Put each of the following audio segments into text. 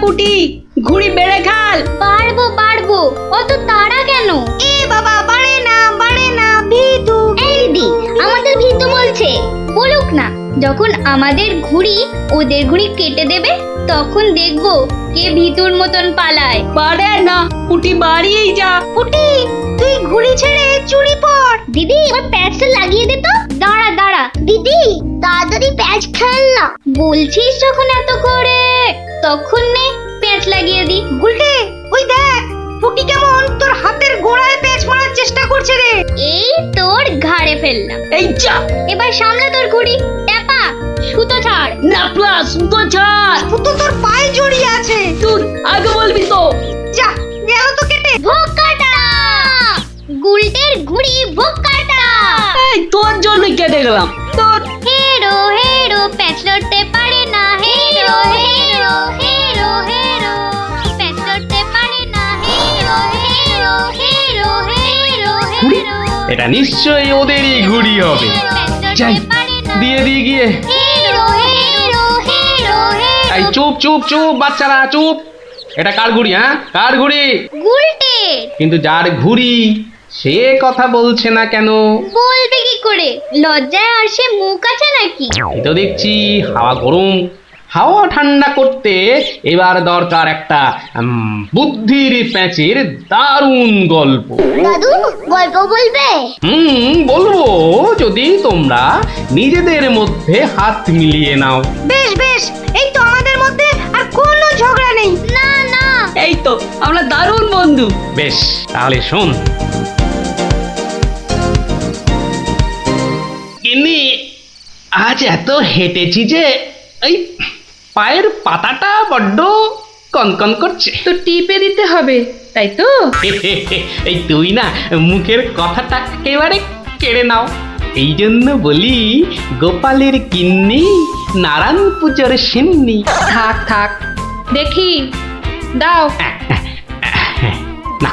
পুটি, ঘুড়ি বেড়ে খাল। পারবো পারবো, অত তাড়া কেন? এ বাবা, বাড়ে না ভিতু। এই দিদি, আমাদের ভীতু বলছে। বলুক না, যখন আমাদের ঘুড়ি ওদের ঘুড়ি কেটে দেবে তখন দেখবো কে ভীতুর মতন পালায়। পারে না, পুটি বাড়িয়েই যা। পুটি, তুই ঘুড়ি ছেড়ে চুরি পর। দিদি, ওর প্যাচটা লাগিয়ে দে তো। দাঁড়া দাঁড়া দিদি, তাড়াতাড়ি প্যাচ খেল না। বলছিস যখন এত করে, তখন নে প্যাচ লাগিয়ে দি। গুলটে, ওই দেখ পুটি কেমন তোর হাতের গোড়ায় প্যাচ মারার চেষ্টা করছে রে। এই তোর ঘাড়ে ফেললাম। এই যা। এবার সামলা তোর ঘুড়ি। ট্যাপা, সুতো ছাড়। না প্লাস সুতো ছাড়। সুতো তোর পায়ে জড়িয়ে আছে। তুই আগে বলবি তো। যা, গেল তো কেটে। ভোগ কাটা, গুলটের ঘুড়ি ভোগ কাটা। এই তোর জন্যই কেটে গেলাম। তোর হেরো হেরো, প্যাচ লড়তে পারে না। হেরো হেরো হেরো হেরো, প্যাচ লড়তে পারে না। হেরো হেরো হেরো হেরো ঘুড়ি? হেরো, এটা নিশ্চয়ই ওদেরই ঘুড়ি হবে। যাই, দিয়ে দিয়ে গিয়ে। হেরো হেরো হেরো হেরো। এই চুপ চুপ চুপ বাচ্চারা, চুপ। এটা কার ঘুড়ি? হ্যাঁ, কার ঘুড়ি? গুলটে। কিন্তু যার ঘুড়ি সে কথা বলছে না কেন? বলবে কি করে? লজ্জায় আর সে মুখ আছে নাকি? এই তো দেখছি হাওয়া গরম, হাওয়া ঠান্ডা করতে এবার দরকার একটা বুদ্ধির প্যাঁচের দারুণ গল্প। দাদু, গল্প বলবে? বলবো, যদি তোমরা নিজেদের মধ্যে হাত মিলিয়ে নাও। বেশ বেশ, এই তো আমাদের মধ্যে আর কোনো ঝগড়া নেই। না না, এই তো আমরা দারুণ বন্ধু। বেশ, তাহলে শোন। গিন্নি, আজ এত হেঁটেছি যে এই পায়ের পাতাটা বড্ড কনকন করছে। তো টিপে দিতে হবে, তাই তো? এই তুই না মুখের কথাটা একেবারে কেড়ে নাও। এই জন্য বলি, গোপালের গিন্নি নারায়ণ পুজোর সিন্নি। থাক থাক, দেখি দাও। না,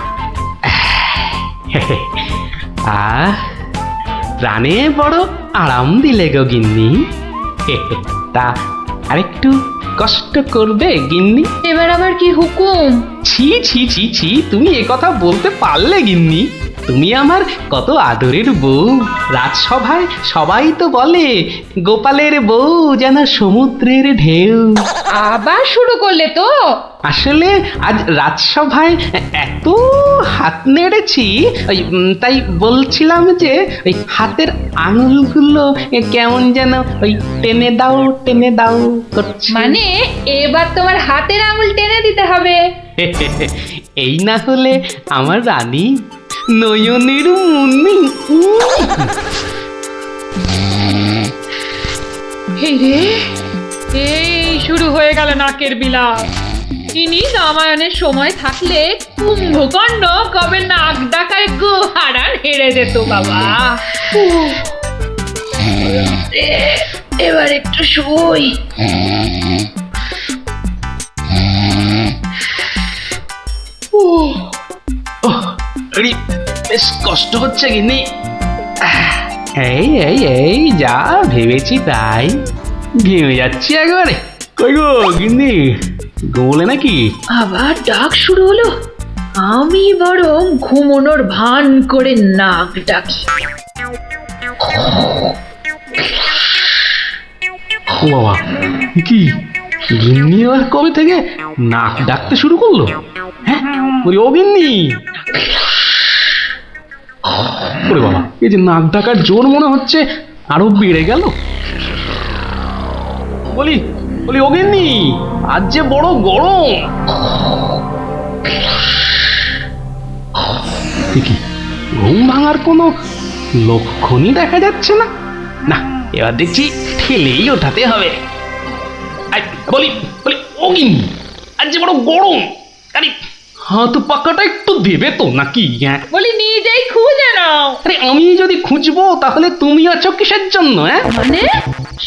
প্রাণে বড় আরাম দিলে গো গিন্নি। তা আরেকটু কষ্ট করবে গিন্নি? এবার আবার কি হুকুম? ছি ছি ছি ছি, তুমি এ কথা বলতে পারলে গিন্নি? তুমি আমার কত আদরের বউ। রাজসভায় সবাই তো বলে গোপালের বউ যেন সমুদ্রের ঢেউ। আবার শুরু করলে তো? আসলে আজ রাজসভায় এত হাত নেড়েছি, তাই বলছিলাম যে ওই হাতের আঙুলগুলো কেমন যেন ওই টেনে দাও করছে। মানে এবার তোমার হাতের আঙুল টেনে দিতে হবে। এই না হলে আমার রানী নয়নের মুন্নি। এই রে, এই শুরু হয়ে গেল নাকের বিলাপ। ইনি রামায়ণের সময় থাকলে কুম্ভকর্ণ কবে নাক ডাকায় গোহারান হেরে যেত বাবা। এবার একটু শুই। বেশ কষ্ট হচ্ছে গিন্নি। এই এই এই যা ভেবেছি তাই, ঘেমে যাচ্ছি একবারে। কই গো গিন্নি, গোলে নাকি? আবার ডাক শুরু হলো। আমি বরং ঘুমোনোর ভান করে নাক ডাকি। ও বাবা, কি গিন্নি আবার কবে থেকে নাক ডাকতে শুরু করলো? হ্যাঁ, বলি ও গিন্নি। ওরে বাবা, এই যে নাক ডাকার জোর মনে হচ্ছে আরো বেড়ে গেল। বলি বলি ও গিন্নি, আজ যে বড় গরম। কি ঘুম ভাঙার কোনো লক্ষণই দেখা যাচ্ছে না। না, এবার দেখছি ঠেলেই ওঠাতে হবে। বলি বলি ও গিন্নি, আজ যে বড় গরম। আরে হাত পাকাটা একটু দেবে তো নাকি? হ্যাঁ, বলি নিজেই খুঁজে নাও। আরে আমি যদি খুঁজবো তাহলে তুমি আছো কিসের জন্য? হ্যাঁ, মানে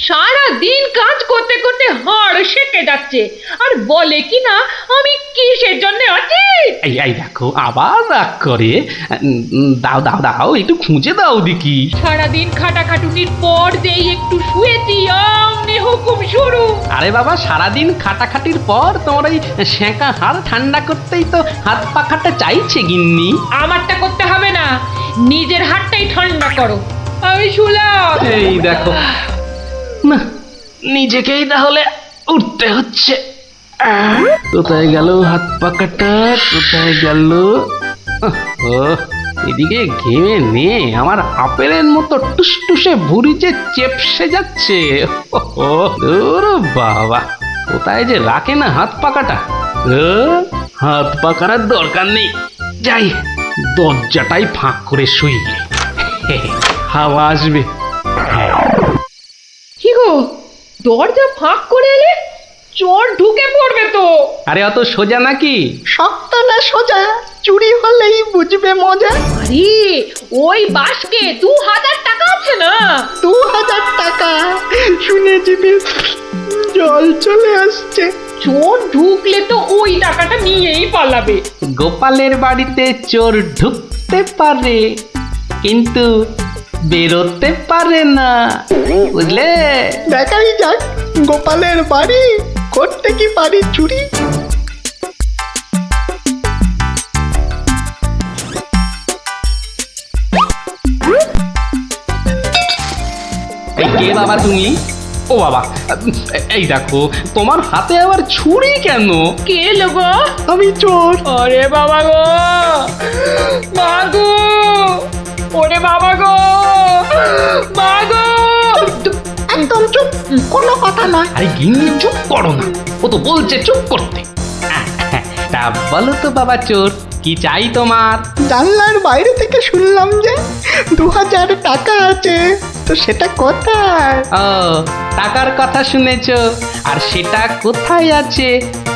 সারা দিন কাজ করতে করতে হাড় সেকে যাচ্ছে, আর বলে কি না আমি কিসের জন্য আছি। এই এই দেখো আবার রাগ করে। দাও দাও দাও, একটু খুঁজে দাও দেখি। সারাদিন খাটাখাটুনির পর যেই একটু শুয়েছি অমনি হুকুম শুরু। আরে বাবা, সারাদিন খাটাখাটির পর তোমার ওই সেঁকা হাড় ঠান্ডা করতেই তো হাত পাখাটা চাইছে গিন্নি। আমারটা করতে হবে না, নিজের হাতটাই ঠান্ডা করো। আমি শুলাম। এই দেখো না, নিজেকেই তাহলে উঠতে হচ্ছে। কোথায় গেল হাত পাকাটা, কোথায় গেল? ও, এদিকে ঘেমে নিয়ে আমার আপেলের মতো টুসটুসে ভুঁড়ি যে চেপসে যাচ্ছে। ও দূর বাবা, কোথায় যে রাখে না হাত পাকাটা। হাত পাকার আর দরকার নেই, যাই দরজাটাই ফাঁক করে শুই, হাওয়া আসবে। কি গো, দরজা ফাঁক করে এলে? চোর ঢুকে পড়বে তো। আরে অত সোজা নাকি? শক্ত না সোজা, চুরি হলেই বুঝবে মজা। আরে ওই বাসকে 2000 টাকা আছে না? 2000 টাকা শুনেছি, বেশ জল চলে আসছে। চোর ঢুকলে তো ওই টাকাটা নিয়েই পালাবে। গোপালের বাড়িতে চোর ঢুকতে পারে কিন্তু বেরোতে পারে না, বুঝলে? দেখাই যাক গোপালের বাড়ি করতে কি পারি চুরি। এই কে বাবা তুমি? ও বাবা, এই দেখো তোমার হাতে আবার ছুরি কেন? কে লোগো? আমি চোর। আরে বাবা গো, মা গো, ওরে বাবা গো, মা গো। একদম চুপ, কোনো কথা নয়। আরে গিন্নি চুপ করো না, ও তো বলছে চুপ করতে। তা বলো তো বাবা চোর, কি চাই তোমার? জানলার বাইরে থেকে শুনলাম যে 2000 টাকা আছে, তো সেটা কোথায়? ও, টাকার কথা শুনেছো, আর সেটা কোথায় আছে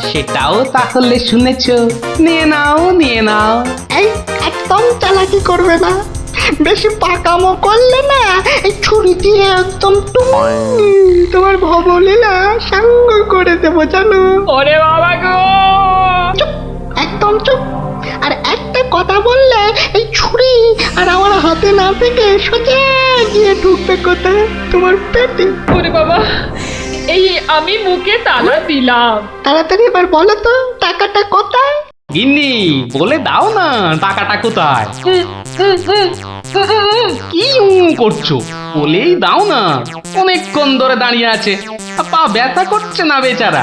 সেটাও তাহলে শুনেছো। নিয়ে নাও, নিয়ে নাও। এই একদম চালাকি করবে না, বেশি পাকামো করলে না এই ছুরি দিয়ে একদম তোমার ভবলীলা সাঙ্গ করে দেবো, জানো? ওরে বাবা গো। চুপ, একদম চুপ। আর একটা কথা বললে এই ছুরি আর আমার হাতে না থেকে সোজা গিয়ে ঢুকবে কোথায়? তোমার পেটে। ওরে বাবা, এই আমি মুখে তালা দিলাম। তাড়াতাড়ি এবার বলো তো টাকাটা কোথায়? গিন্নি বলে দাও না টাকাটা কোথায়। কি করছো, বলেই দাও না। অনেকক্ষণ ধরে দাঁড়িয়ে আছে, পা ব্যথা করছে না বেচারা।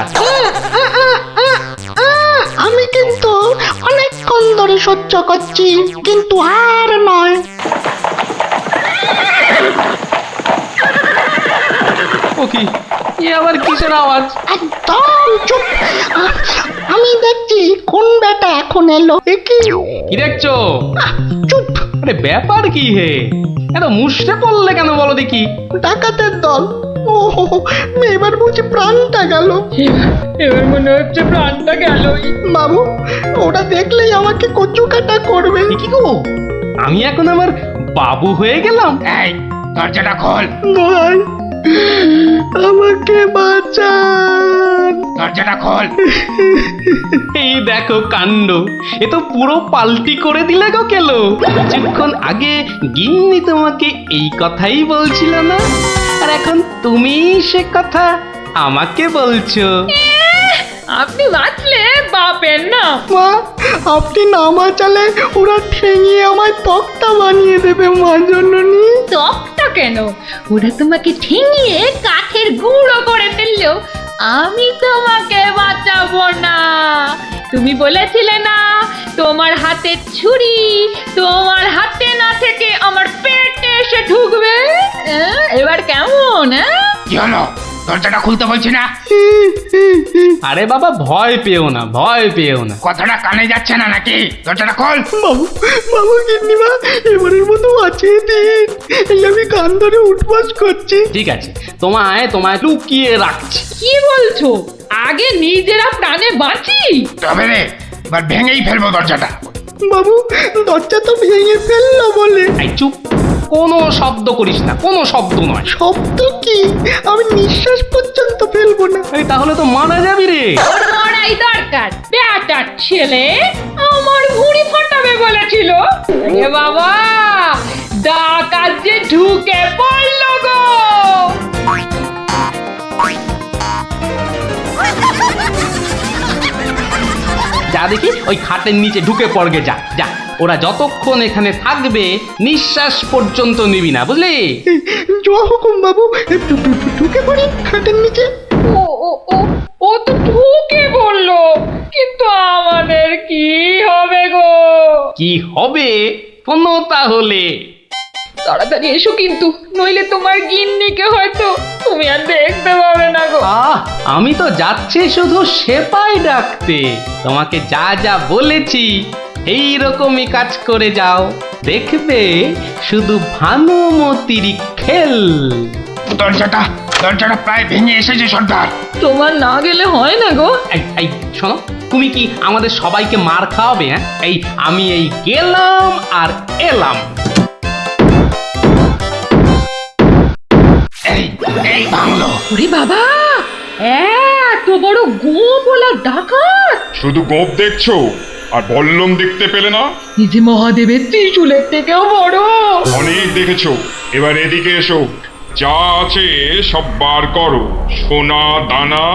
আমি কিন্তু অনেকক্ষণ ধরে সহ্য করছি, কিন্তু আর নয়। ও কি, এ আবার কিসের আওয়াজ? একদম চুপ। আমি দেখছি কোন বেটা এখন এলো। এ কি? কি দেখছো? চুপ। আরে ব্যাপার কি হে, এত মুষড়ে পড়লে কেন বলো দেখি? ডাকাতের দল। ও এবার বুঝি প্রাণটা গেল। এবার মনে হচ্ছে প্রাণটা গেলই। বাবু, ওরা দেখলেই আমাকে কচু কাটা করবে। এ কি গো, আমি এখন আমার বাবু হয়ে গেলাম? এই দরজাটা খোল, ভাই, আমাকে বাঁচান। দরজাটা খোল। এই দেখো কাণ্ড, এ তো পুরো পাল্টি করে দিলে গো কেলো। কিছুক্ষণ আগে গিন্নি তোমাকে এই কথাই বলছিল না, আর এখন তুমি সে কথা আমাকে বলছো। আপনি বাঁচলে বাপের না। মা, আপনি না বাঁচালে ওরা ঠেঙিয়ে আমায় তক্তা বানিয়ে দেবে মা জননী। তকটা কেন, ওরা তোমাকে ঠেঙিয়ে কাঠের গুঁড়ো করে ফেললেও আমি তোমাকে বাঁচাবো না। তুমি বলেছিলে না তোমার হাতে ছুরি তোমার হাতে না থেকে আমার পেটে এসে ঢুকবে। এবার কেমন? কি হলো, দরজাটা খুলতে বলছি না? আরে বাবা ভয় পেও না, ভয় পেও না। কথাটা কানে যাচ্ছে না নাকি? দরজাটা খোল। বাবু, বাবু গিন্নিমা, এবারের মতো বাঁচিয়ে দিন। এই আমি কান ধরে উঠবাস করছি। ঠিক আছে, তোমায় তোমায় লুকিয়ে রাখছি। কি বলছো? আগে নিজেরা প্রাণে বাঁচি। তবে রে, এবার ভেঙেই ফেলবো দরজাটা। বাবু, দরজা তো ভেঙে ফেললো বলে। এই চুপ, কোনো শব্দ করিস না, কোনো শব্দ নয়। শব্দ কি? আমি নিঃশ্বাস পর্যন্ত ফেলবো না। এই তাহলে তো মারা যাবি রে। ওর মরাই দরকার, বেটার ছেলে আমার ভুঁড়ি ফাটাবে বলেছিল। এ বাবা, ডাকাত যে ঢুকে পড়লো গো। যা দেখি ওই খাটের নিচে ঢুকে পড়গে, যা যা। ওরা যতক্ষণ এখানে থাকবে নিঃশ্বাস পর্যন্ত নিবি না, বুঝলি? জয় হুকুম বাবু, ঢুকে পড়ি খাটের নিচে। ও ও ও ও তো ঢুকে বললো, কিন্তু আমাদের কি হবে গো? কি হবে কোনো তাহলে? তাড়াতাড়ি এসো কিন্তু, নইলে তোমার গিন্নিকে হয়তো তুমি আর দেখতে পাবে না গো। আমি তো যাচ্ছি শুধু সেপাই ডাকতে। তোমাকে যা যা বলেছি এই রকমই কাজ করে যাও, দেখবে শুধু ভানুমতির খেল। দরজাটা প্রায় ভেঙে এসেছে সর্দার। তোমার না গেলে হয় না গো। এই শোনো, তুমি কি আমাদের সবাইকে মার খাওয়াবে? হ্যাঁ, আমি গেলাম আর এলাম। এই ভাঙলো। ওরে বাবা, এত বড় গোপলা ডাকাত! শুধু গোপ দেখছো আর বল্লম দেখতে পেলে না? এই যে মহাদেবের ত্রিশূলের থেকেও বড়। অনেক দেখেছো, এবার এদিকে এসো। যা আছে সব বার করো, সোনা দানা।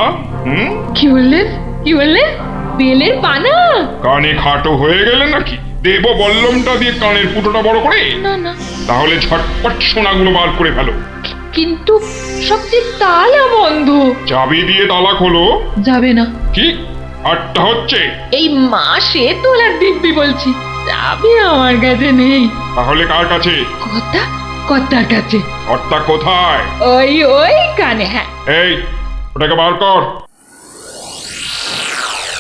কি বললেন? কি বললেন? বেলের পানা? কানে খাটো হয়ে গেলে নাকি? দেব বল্লমটা দিয়ে কানের ফুটোটা বড় করে? না না, তাহলে ঝটপট সোনাগুলো বার করে ফেলো। কিন্তু সব যে তালা বন্ধ। চাবি দিয়ে তালা খোলো। যাবে না। কি আটটা হচ্ছে? এই মাসে তোলার দিব্যি বলছি, যাবে আমার কাছে নেই। তাহলে কার কাছে? কর্তার কাছে। কর্তা কোথায়? ওই কানে। হ্যাঁ, এই ওটাকে বার কর।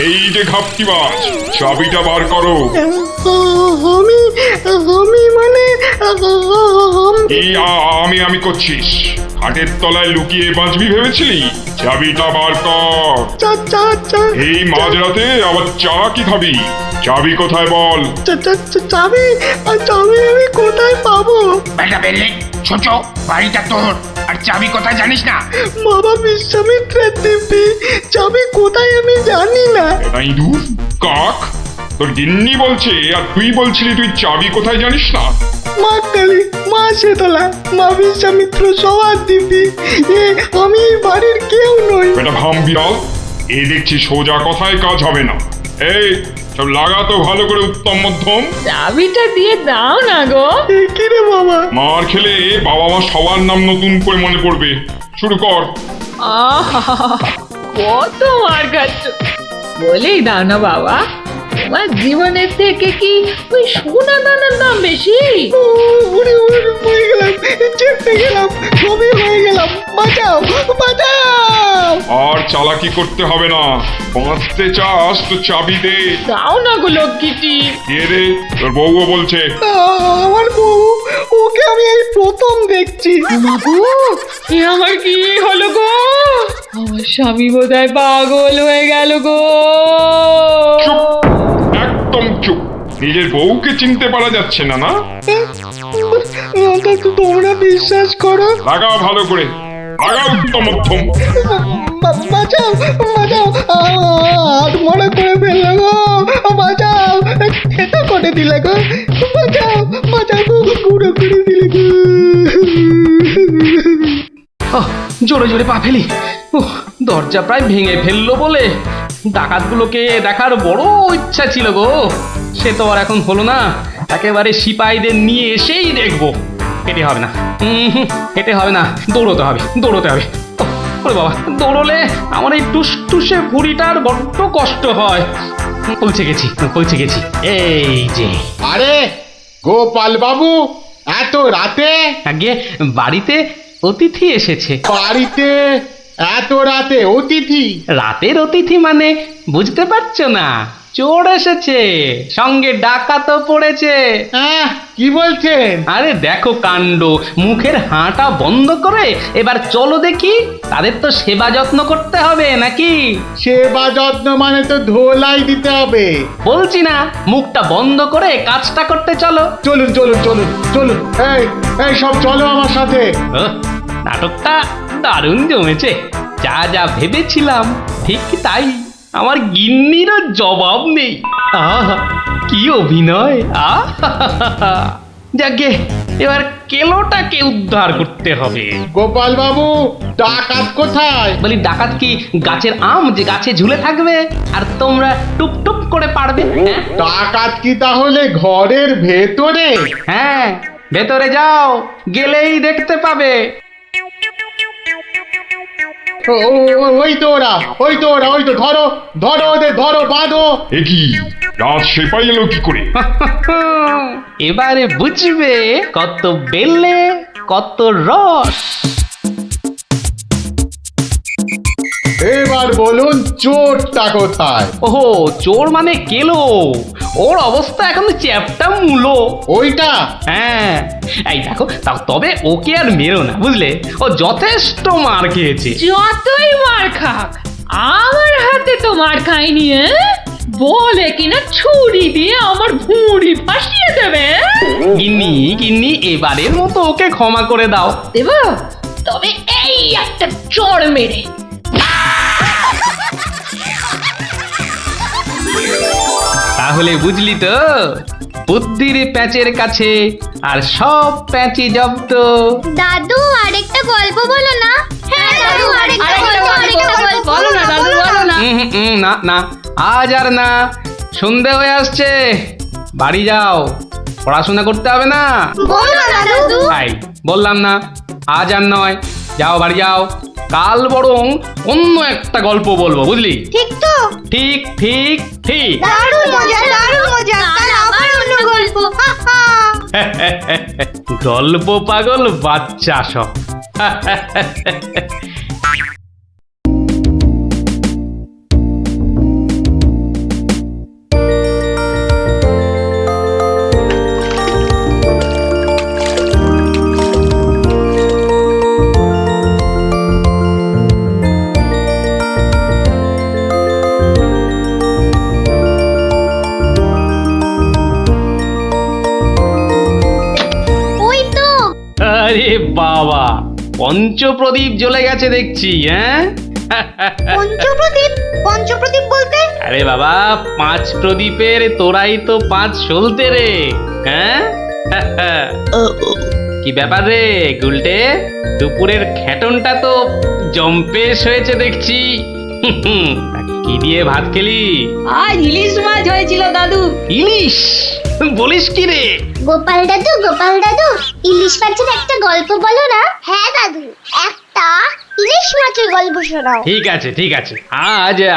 এই যে ঘাপটিবাজ, চাবিটা বার করো। আমি মানে এই আমি করছিস? খাটের তলায় লুকিয়ে বাঁচবি ভেবেছিলি? চাবিটা বার কর। এই মাঝরাতে আবার চা কি খাবি? চাবি কোথায় বল? চাবি আমি কোথায় পাবো? বেটা বেরলে ছোট, বাড়িটা তোর, আর চাবি কোথায় জানিস না? বাবা বিশ্বামিত্রের দিব্যি, চাবি কোথায় আমি জানি না। এটাই দূর কাক, তোর গিন্নি বলছে আর তুই বলছিলি তুই চাবি কোথায় জানিস না? মা কালী, মা শীতলা, মা বিশ্বামিত্র সবার দিব্যি, আমি এই বাড়ির কেউ নই। বেটা ভাম বিড়াল, এ দেখছি সোজা কথায় কাজ হবে না। এই সব লাগাতো ভালো করে উত্তম মধ্যম। চাবিটা দিয়ে দাও না গো। কি রে বাবা? মার খেলে বাবা মা সবার নাম নতুন করে মনে পড়বে। শুরু কর। আহা, কত মার খাচ্ছ, বলেই দাও না বাবা। তোমার জীবনের থেকে কি ওই সোনা দানার দাম বেশি? উড়ে হয়ে গেলাম, চেপে গেলাম, সবই হয়ে গেলাম। বাঁচাও, বাঁচাও। আর চালাকি করতে হবে না, বাঁচতে চাস তো চাবি দে। দাও না গো লক্ষ্মীটি। কে রে? তোর বউও বলছে। আমার বউ, ওকে আমি এই প্রথম দেখছি। বাবু, এ আমার কি হলো গো? আমার স্বামী বোধহয় পাগল হয়ে গেল গো। চুপ, একদম চুপ। নিজের বউকে চিনতে পারা যাচ্ছে না? না তোমরা বিশ্বাস করো? লাগাও ভালো করে, লাগাও উত্তম মধ্যম। বাঁচাও, বাঁচাও, হাত মনে করে ফেললো গো। বাঁচাও, খেতে করে দিলে গো। বাঁচাও, বাঁচাও গো, পুরো করে দিলে গো। জোরে জোরে পা ফেলি। দরজা প্রায় ভেঙে ফেললো বলে ডাকাতগুলোকে দেখার বড় ইচ্ছা ছিল গো। সে তো আর এখন হলো না। একেবারে সিপাহীদের নিয়ে এসেই দেখবো। হেঁটে হবে না, হেঁটে হবে না, দৌড়তে হবে, দৌড়তে হবে। ওরে বাবা, দৌড়লে আমার এই টুসটুসে ভুঁড়িটার বড্ড কষ্ট হয়। পৌঁছে গেছি। এই যে। আরে গোপাল বাবু, এত রাতে? আগে বাড়িতে অতিথি এসেছে। বাড়িতে এত রাতে অতিথি? রাতের অতিথি মানে বুঝতে পারছো না? চোর এসেছে, সঙ্গে ডাকাতও পড়েছে। হ্যাঁ, কি বলছেন? আরে দেখো কাণ্ড, মুখের হাঁটা বন্ধ করে এবার চলো দেখি। তাদের তো সেবা যত্ন করতে হবে নাকি? সেবা যত্ন মানে তো ধোলাই দিতে হবে। বলছি না, মুখটা বন্ধ করে কাজটা করতে চলো। চলুন চলুন চলুন চলুন, এই সব চলো আমার সাথে। নাটকটা দারুণ জমেছে। যা যা ভেবেছিলাম ঠিক তাই। আমার গিন্নিরও জবাব নেই। আহা, কি অভিনয়! আহা, যাকে এবার কেলোটাকে উদ্ধার করতে হবে। গোপাল বাবু, ডাকাত কোথায়? বলি ডাকাত কি গাছের আম যে গাছে ঝুলে থাকবে আর তোমরা টুপ টুপ করে পারবে? হ্যাঁ ডাকাত কি তাহলে ঘরের ভেতরে? হ্যাঁ, ভেতরে যাও, গেলেই দেখতে পাবে। ওই তো ওরা, ওই তো ওরা, ওই তো ধরো ধরো ওদের, ধরো বাঁধো। এ কি রাত সেপাই এলো কি করে? এবারে বুঝবে কত বেলে কত রস। এবার বলুন চোরটা কোথায়? ওহো, চোর মানে কেলো, ওর অবস্থা এখন চ্যাপটা মূলো। ওইটা? হ্যাঁ, এই দেখো তবে ওকে আর মেরো না, বুঝলে? ও যথেষ্ট মার খেয়েছে। যতই মার খাক, আমার হাতে তো মার খায়নি। বলে কিনা ছুরি দিয়ে আমার ভুঁড়ি ফাঁসিয়ে দেবে। গিন্নি গিন্নি, এবারের মতো ওকে ক্ষমা করে দাও। দেব, তবে এই একটা চড় মেরে। তাহলে বুঝলি তো, বুদ্ধির প্যাঁচের কাছে আর সব প্যাঁচি জব্দ। দাদু আরেকটা গল্প বলো না। হ্যাঁ দাদু আরেকটা গল্প বলো না দাদু, বলো না। না না, আজ আর না, সন্ধে হয়ে আসছে, বাড়ি যাও, পড়াশোনা করতে হবে না। বলো না দাদু। তাই বললাম না, আজ আর নয়, যাও বাড়ি যাও, কাল বরং অন্য একটা গল্প বলবো, বুঝলি? ঠিক তো? ঠিক ঠিক ঠিক। দারুণ মজা, দারুণ মজা। কাল আবার অন্য গল্প। গল্প পাগল বাচ্চা সব। ওই তো। আরে বাবা, পঞ্চপ্রদীপ জ্বলে গেছে দেখছি। হ্যাঁ, পঞ্চপ্রদীপ? পঞ্চপ্রদীপ বলতে? আরে বাবা, 5 প্রদীপের তোরাই তো 5 সলতে রে। হ্যাঁ, কি ব্যাপার রে গুলটে, দুপুরের খেটনটা তো জম্পেশ হয়েছে দেখছি। তা কি দিয়ে ভাত খেলি? আজ ইলিশ মাছ হয়েছিল দাদু। ইলিশ? বলিস কি রে? গোপাল দাদু, গোপাল দাদু, ইলিশ মাছের একটা গল্প বলো না। হ্যাঁ দাদু, একটা ইলিশ মাছের গল্প শোনাও। ঠিক আছে ঠিক আছে,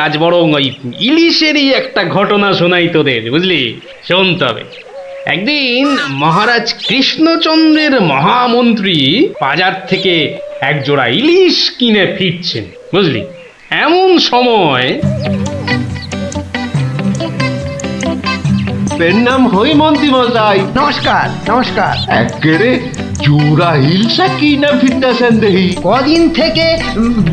আজ বরং ওই ইলিশেরই একটা ঘটনা শোনাই তোদের, বুঝলি? শোন তবে। একদিন মহারাজ কৃষ্ণচন্দ্রের মহামন্ত্রী বাজার থেকে একজোড়া ইলিশ কিনে ফিরছেন, বুঝলি? এমন সময় নাম হই মন্ত্রী মশাই। নমস্কার নমস্কার। একেরে জোড়া হিলসা কি না ফিরতেছেন দেখি। কদিন থেকে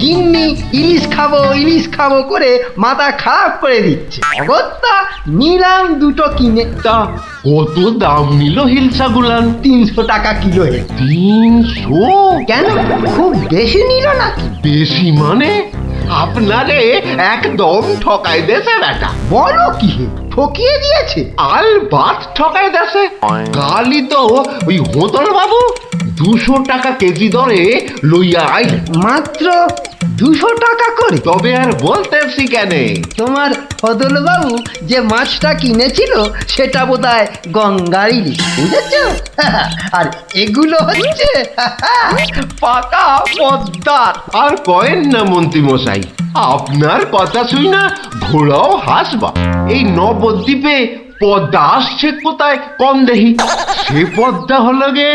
গিন্নি ইলিশ খাবো করে মাথা খারাপ করে দিচ্ছে। অগত্যা নিলাম দুটো কিনে। তা কত দাম নিল হিলসা গুলান? 300 টাকা কিলো। 300? কেন, খুব বেশি নিল নাকি? বেশি মানে? আপনারে একদম ঠকাই দেছে বেটা। বলো কি হে, ঠকিয়ে দিয়েছে? আল বাত ঠকাই দেছে। কালই তো ওই হোতল বাবু 200 টাকা কেজি দরে লইয়া আইল। মাত্র 200 টাকা করে? তবে আর বলতেছি কেন, তোমার ফদল বাবু যে মাছটা কিনেছিল সেটা বোধহয় গঙ্গার ইলিশ, বুঝেছ? আর এগুলো হচ্ছে পাকা পদ্মার। আর কয়েন না মন্ত্রী মশাই, আপনার কথা শুই না ঘোড়াও হাসবা। এই নবদ্বীপে পদ্মা আসছে কোথায় কম দেখি। সে পদ্মা হলো গে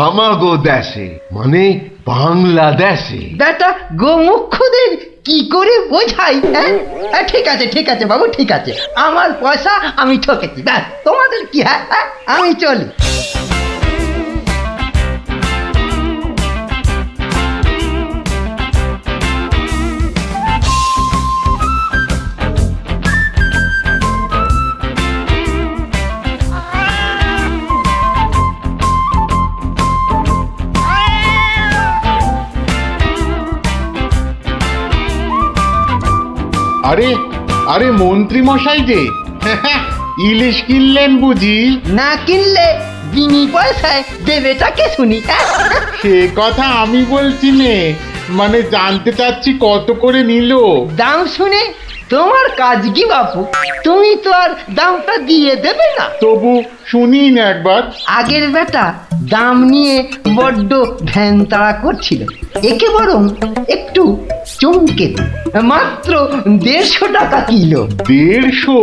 আমাগো দেশে, মানে বাংলাদেশে। বেটা গোমুখদের কি করে বোঝাই? হ্যাঁ ঠিক আছে বাবু, ঠিক আছে, আমার পয়সা আমি ঠকেছি, ব্যাস, তোমাদের কি? হ্যাঁ, আমি চলি। আরে আরে মন্ত্রী মশাই যে ইলিশ কিনলেন বুঝি? না কিনলে বিনি পয়সায় দেবেটাকে শুনি। সে কথা আমি বলছি নে, মানে জানতে চাচ্ছি কত করে নিল। দাম শুনে তোমার কাজ কি বাপু? তুমি তো আর দামটা দিয়ে দেবে না। তবু শুনি না একবার। আগের বেটা দাম নিয়ে বড্ড ভ্যান তাড়া করছিল, একে বরং একটু চমকে দিই। মাত্র 150 টাকা কিলো। 150?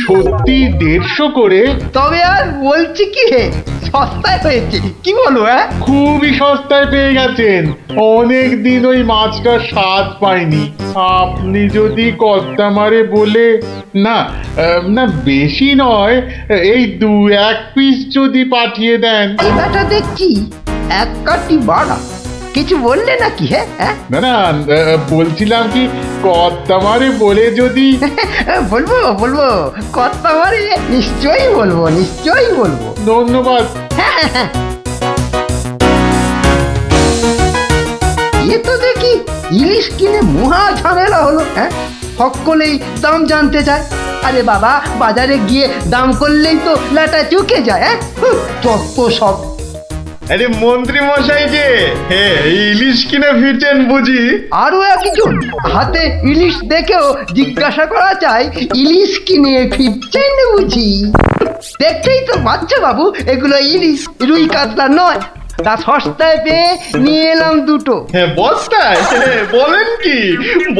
সত্যি 150 করে? তবে আর বলছি কি হে, সস্তায় হয়েছে, কি বলো? খুবই সস্তায় পেয়ে গেছেন। অনেক দিন ওই মাছটার স্বাদ পাইনি। আপনি যদি কর্তা মারে বলে না, না বেশি নয়, এই 2-1 পিস যদি পাঠিয়ে দেন। এই বেটা দেখছি এক কাটি বাড়া, কিছু বললে নাকি? হ্যাঁ না না, বলছিলাম কি কর্তা মারে বলে যদি। বলবো বলবো, কথা মারি নিশ্চয়ই বলবো, নিশ্চয়ই বলবো। ধন্যবাদ। এ তো দেখি ইলিশ কিনে মহা ঝামেলা হলো। সকলেই দাম জানতে চায়। আরে বাবা, বাজারে গিয়ে দাম করলেই তো লাটা চুকে যায়। যত সব। আরে মন্ত্রী মশাই যে ইলিশ কিনে ফিরছেন বুঝি? আরো একজন হাতে ইলিশ দেখেও জিজ্ঞাসা করা চাই, ইলিশ কিনে ফিরছেন বুঝি? দেখতেই তো বাচ্চা বাবু, এগুলো ইলিশ, রুই কাতলা নয়। তা সস্তায় পেয়ে নিয়ে এলাম দুটো। বস্তায়? বলেন কি,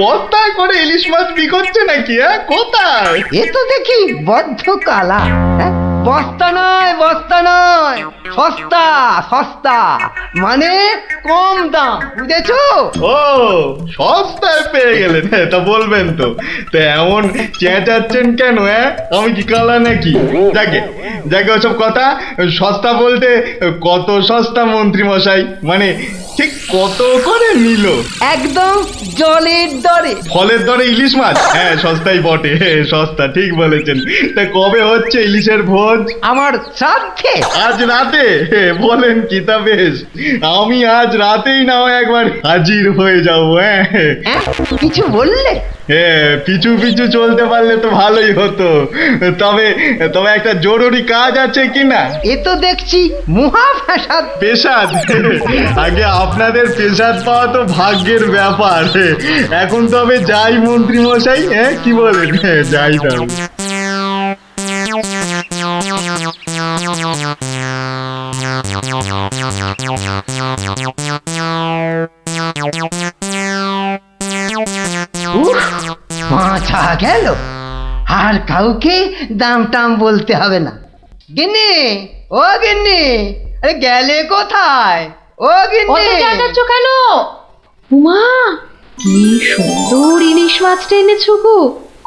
বস্তায় করে ইলিশ মাছ বিকোচ্ছে নাকি? কোথায়? এ তো দেখি বদ্ধ কালা। বস্তা নয়, বস্তা নয়, সস্তা সস্তা, মানে কম দাম, বুঝেছো? ও, সস্তায় পেয়ে গেলেন? তা বলবেন তো। তা এমন চেঁচাচ্ছেন কেন? আমি কি কালা নাকি? যাকে যাকে ওসব কথা। সস্তা বলতে কত সস্তা মন্ত্রী মশাই? মানে ঠিক কত করে নিল? একদম জলের দরে। ফলের দরে ইলিশ মাছ? সস্তাই বটে, সস্তা, ঠিক বলেছেন। তা কবে হচ্ছে ইলিশের ভোজ? আমার শ্রাদ্ধে। আজ রাতে? বলেন কি? তা বেশ, আমি আজ রাতেই না হয় একবার হাজির হয়ে যাবো। কিছু বললে? পিছু পিছু চলতে পারলে তো ভালোই হতো। তবে তবে একটা জরুরি কাজ আছে কি না? এ তো দেখছি মহা ফ্যাসাদ। পেশাদ? আগে আপনাদের পেশাদ পাওয়া তো ভাগ্যের ব্যাপার। এখন তবে যাই মন্ত্রী মশাই, কি বলেন? যাই তবে। মাথা গেল, আর কাউকে দাম টাম বলতে হবে না। গিন্নি, ও গিন্নি, আরে গেলে কোথায়? ও গিন্নি, যাচ্ছ কেন? উমা, কি সুন্দর ইলিশ মাছটা এনেছো গো।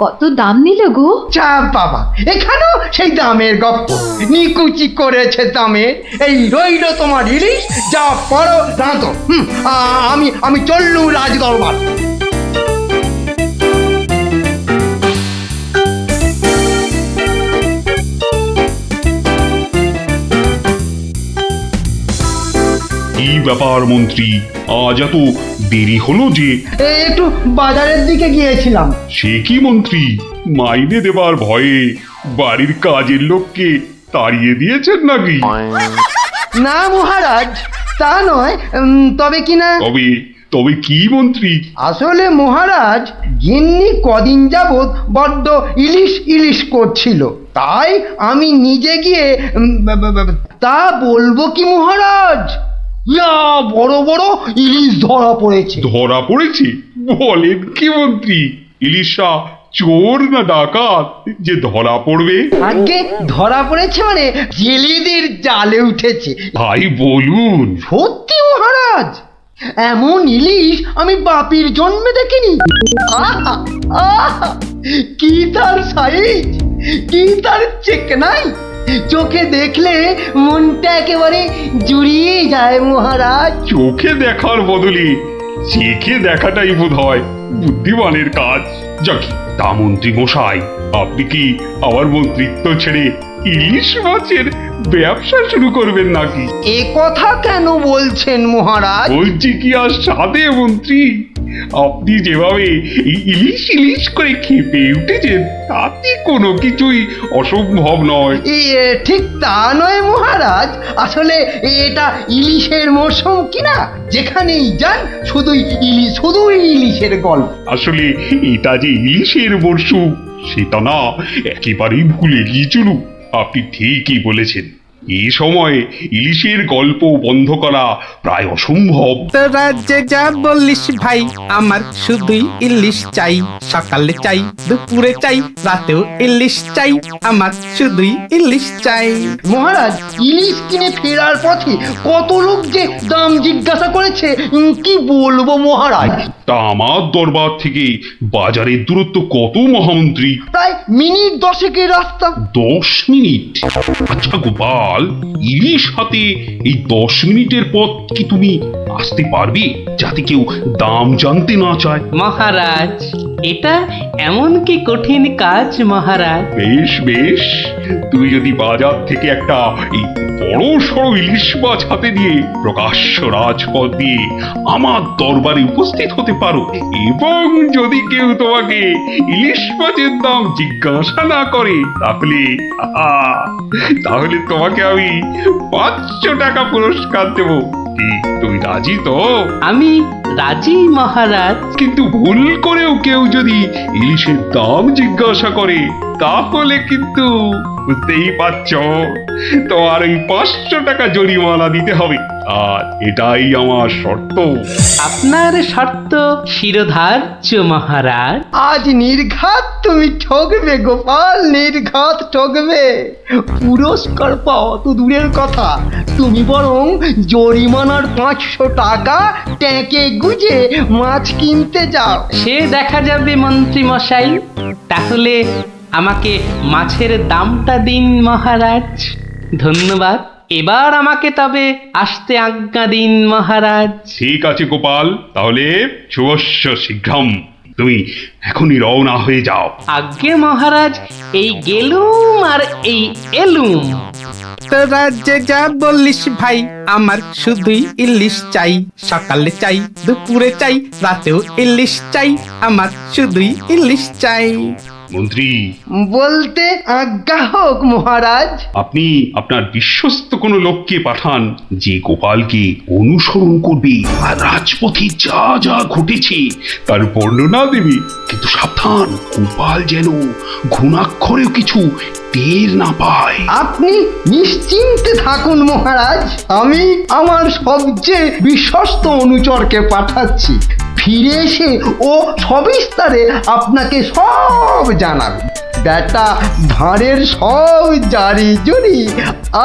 কত দাম নিল গো? চাপ বাবা, এখানেও সেই দামের গপ্প। নিকুচি করেছে দামে। এই রইল তোমার ইলিশ, যা পড়ো রাঁধো। আমি চললুম রাজদরবার। কি ব্যাপার মন্ত্রী, আজ এত দেরি হলো যে? একটু বাজারের দিকে গিয়েছিলাম। সে কি মন্ত্রী, মাইনে দেবার ভয়ে বাড়ির কাজের লোককে তাড়িয়ে দিয়েছেন নাকি? না মহারাজ, তা নয়। তবে কি না, তবে তবে কি মন্ত্রী? আসলে মহারাজ, গিন্নি কদিন যাবৎ বড্ড ইলিশ ইলিশ করছিল, তাই আমি নিজে গিয়ে তা বলবো কি মহারাজ, ইয়া বড় বড় ইলিশ ধরা পড়েছে। ধরা পড়েছে? বলেন কি মন্ত্রী? ইলিশা চোর না ডাকাত যে ধরা পড়বে? আগে ধরা পড়েছে মানে জেলেদের জালে উঠেছে। ভাই বলুন। সত্যি মহারাজ, এমন ইলিশ আমি বাপির জন্মে দেখিনি। আহা, আহা, কি তার সাইজ, কি তার চেকনাই, চোখে দেখলে মনটা একেবারে জুড়িয়ে যায় মহারাজ। চোখে দেখার বদলে চেখে দেখাটাই বোধ হয় বুদ্ধিমানের কাজ। যাকি, তা মন্ত্রী মশাই, আপনি কি আমার মন্ত্রিত্ব ছেড়ে ইলিশ মাছের ব্যবসা শুরু করবেন নাকি? এ কথা কেন বলছেন মহারাজ? বলছি কি আর সাধে মন্ত্রী, আপনি যেভাবে এই ইলিশ ইলিশ করে খেপে উঠেছেন তাতে কোনো কিছুই অসম্ভব নয়। ঠিক তা নয় মহারাজ, আসলে এটা ইলিশের মরশুম কিনা, যেখানেই যান শুধুই ইলিশের গল্প। আসলে এটা যে ইলিশের মরশুম সেটা না একেবারেই ভুলে গিয়েছিল। আপনি ঠিকই বলেছেন, এই সময় ইলিশের গল্প বন্ধ করা প্রায় অসম্ভব। তোরা যে যা বলিস ভাই, আমার শুধুই ইলিশ চাই। সকালে চাই, দুপুরে চাই, রাতেও ইলিশ চাই। আমার শুধুই ইলিশ চাই। মহারাজ, ইলিশ কিনে ফেরার পথে কত লোক যে দাম জিজ্ঞাসা করেছে, কি বলবো মহারাজ। তা আমার দরবার থেকে বাজারের দূরত্ব কত মহামন্ত্রী? প্রায় মিনিট 10 রাস্তা। 10 মিনিট? আচ্ছা গোপাল, ইলিশ হাতে এই 10 মিনিটের পথ কি তুমি আসতে পারবে, যাতে কেউ দাম জানতে না চায়? মহারাজ, এটা এমন কি কঠিন কাজ মহারাজ? বেশ বেশ, তুমি যদি বাজার থেকে একটা এই বড় সড়ো ইলিশ মাছ হাতে দিয়ে প্রকাশ্য রাজপথ দিয়ে আমার দরবারে উপস্থিত হতে পারো, এবং যদি কেউ তোমাকে ইলিশ মাছের দাম জিজ্ঞাসা না করে, তাহলে তোমাকে আমি 500 টাকা পুরস্কার দেব। কি তুমি রাজি তো? আমি রাজি মহারাজ। কিন্তু ভুল করেও কেউ যদি ইলিশের দাম জিজ্ঞাসা করে, তাহলে কিন্তু বুঝতেই পারছ, তোমার ওই 500 টাকা জরিমানা দিতে হবে। আর এটাই আমার শর্ত। আপনার শর্ত শিরোধার্য মহারাজ। আজ নির্ঘাত তুমি ঠকবে গোপাল, নির্ঘাত ঠকবে। পুরস্কার পাওয়া তো দূরের কথা, তুমি বরং জরিমানার 500 টাকা ট্যাঁকে গুজে মাছ কিনতে যাও। সে দেখা যাবে মন্ত্রী মশাই। তাহলে আমাকে মাছের দামটা দিন মহারাজ। ধন্যবাদ। এবার আমাকে তবে আসতে আজ্ঞা দিন মহারাজ। ঠিক আছে গোপাল, তাহলে শুভস্য শীঘ্রম। তুমি এখনই রওনা হয়ে যাও। আজ্ঞে মহারাজ, এই গেলুম আর এই এলুম। তোরা যে যা বলিস ভাই, আমার শুধুই ইলিশ চাই। সকালে চাই, দুপুরে চাই, রাতেও ইলিশ চাই। আমার শুধুই ইলিশ চাই। মন্ত্রী, বলতে আজ্ঞা হোক মহারাজ। আপনি আপনার বিশ্বস্ত কোনো লোককে পাঠান, যে গোপালকে অনুসরণ করবে আর রাজপথে যা যা ঘটেছে তার বর্ণনা দেবে। কিন্তু সাবধান, গোপাল যেন ঘুণাক্ষরেও কিছু টের না পায়। আপনি নিশ্চিন্তে থাকুন মহারাজ, আমি আমার সবচেয়ে বিশ্বস্ত অনুচরকে পাঠাচ্ছি। ফিরে এসে ও সবিস্তারে আপনাকে সব জানাবে। বেটা ভাঁড়ের সব জারি জুরি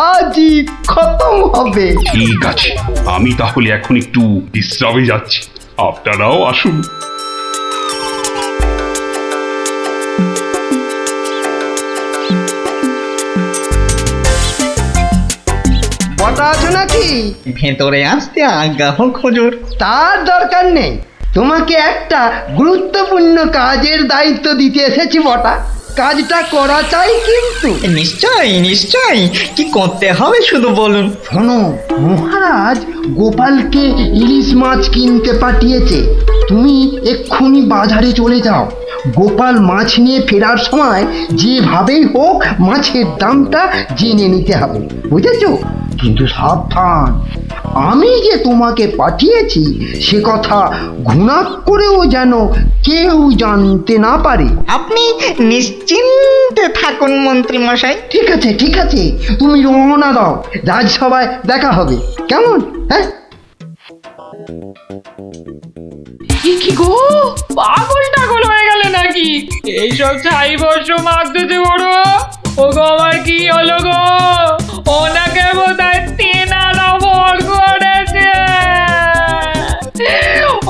আজই খতম হবে। ঠিক আছে, আমি তাহলে এখন একটু বিশ্রামে যাচ্ছি, আপনারাও আসুন। বটা আছো নাকি? ভেতরে আসতে আজ্ঞা হোক হুজুর। তার দরকার নেই, তোমাকে একটা গুরুত্বপূর্ণ কাজের দায়িত্ব দিতে এসেছি বটা। কাজটা করা চাই কিন্তু। নিশ্চয়ই নিশ্চয়ই, কি করতে হবে শুধু বলুন। শোনো, মহারাজ গোপালকে ইলিশ মাছ কিনতে পাঠিয়েছে। তুমি এক্ষুনি বাজারে চলে যাও। গোপাল মাছ নিয়ে ফেরার সময় যেভাবেই হোক মাছের দামটা জেনে নিতে হবে, বুঝেছো? কিন্তু সাবধান, আমি যে তোমাকে পাঠিয়েছি সে কথা ঘুণাক্ষরেও যেন কেউ জানতে না পারে। আপনি নিশ্চিন্তে থাকুন মন্ত্রী মশাই। ঠিক আছে ঠিক আছে, তুমি রওনা দাও, রাজসভায় দেখা হবে, কেমন? হ্যাঁ, কি গো, পাগল টাগল হয়ে গেলে নাকি? এইসব ছাই বর্ষ মাখতেছে বড়। ও গো, আমার কি হলো গো? ওনাকে বোধহয় তেনারা ভর করেছে।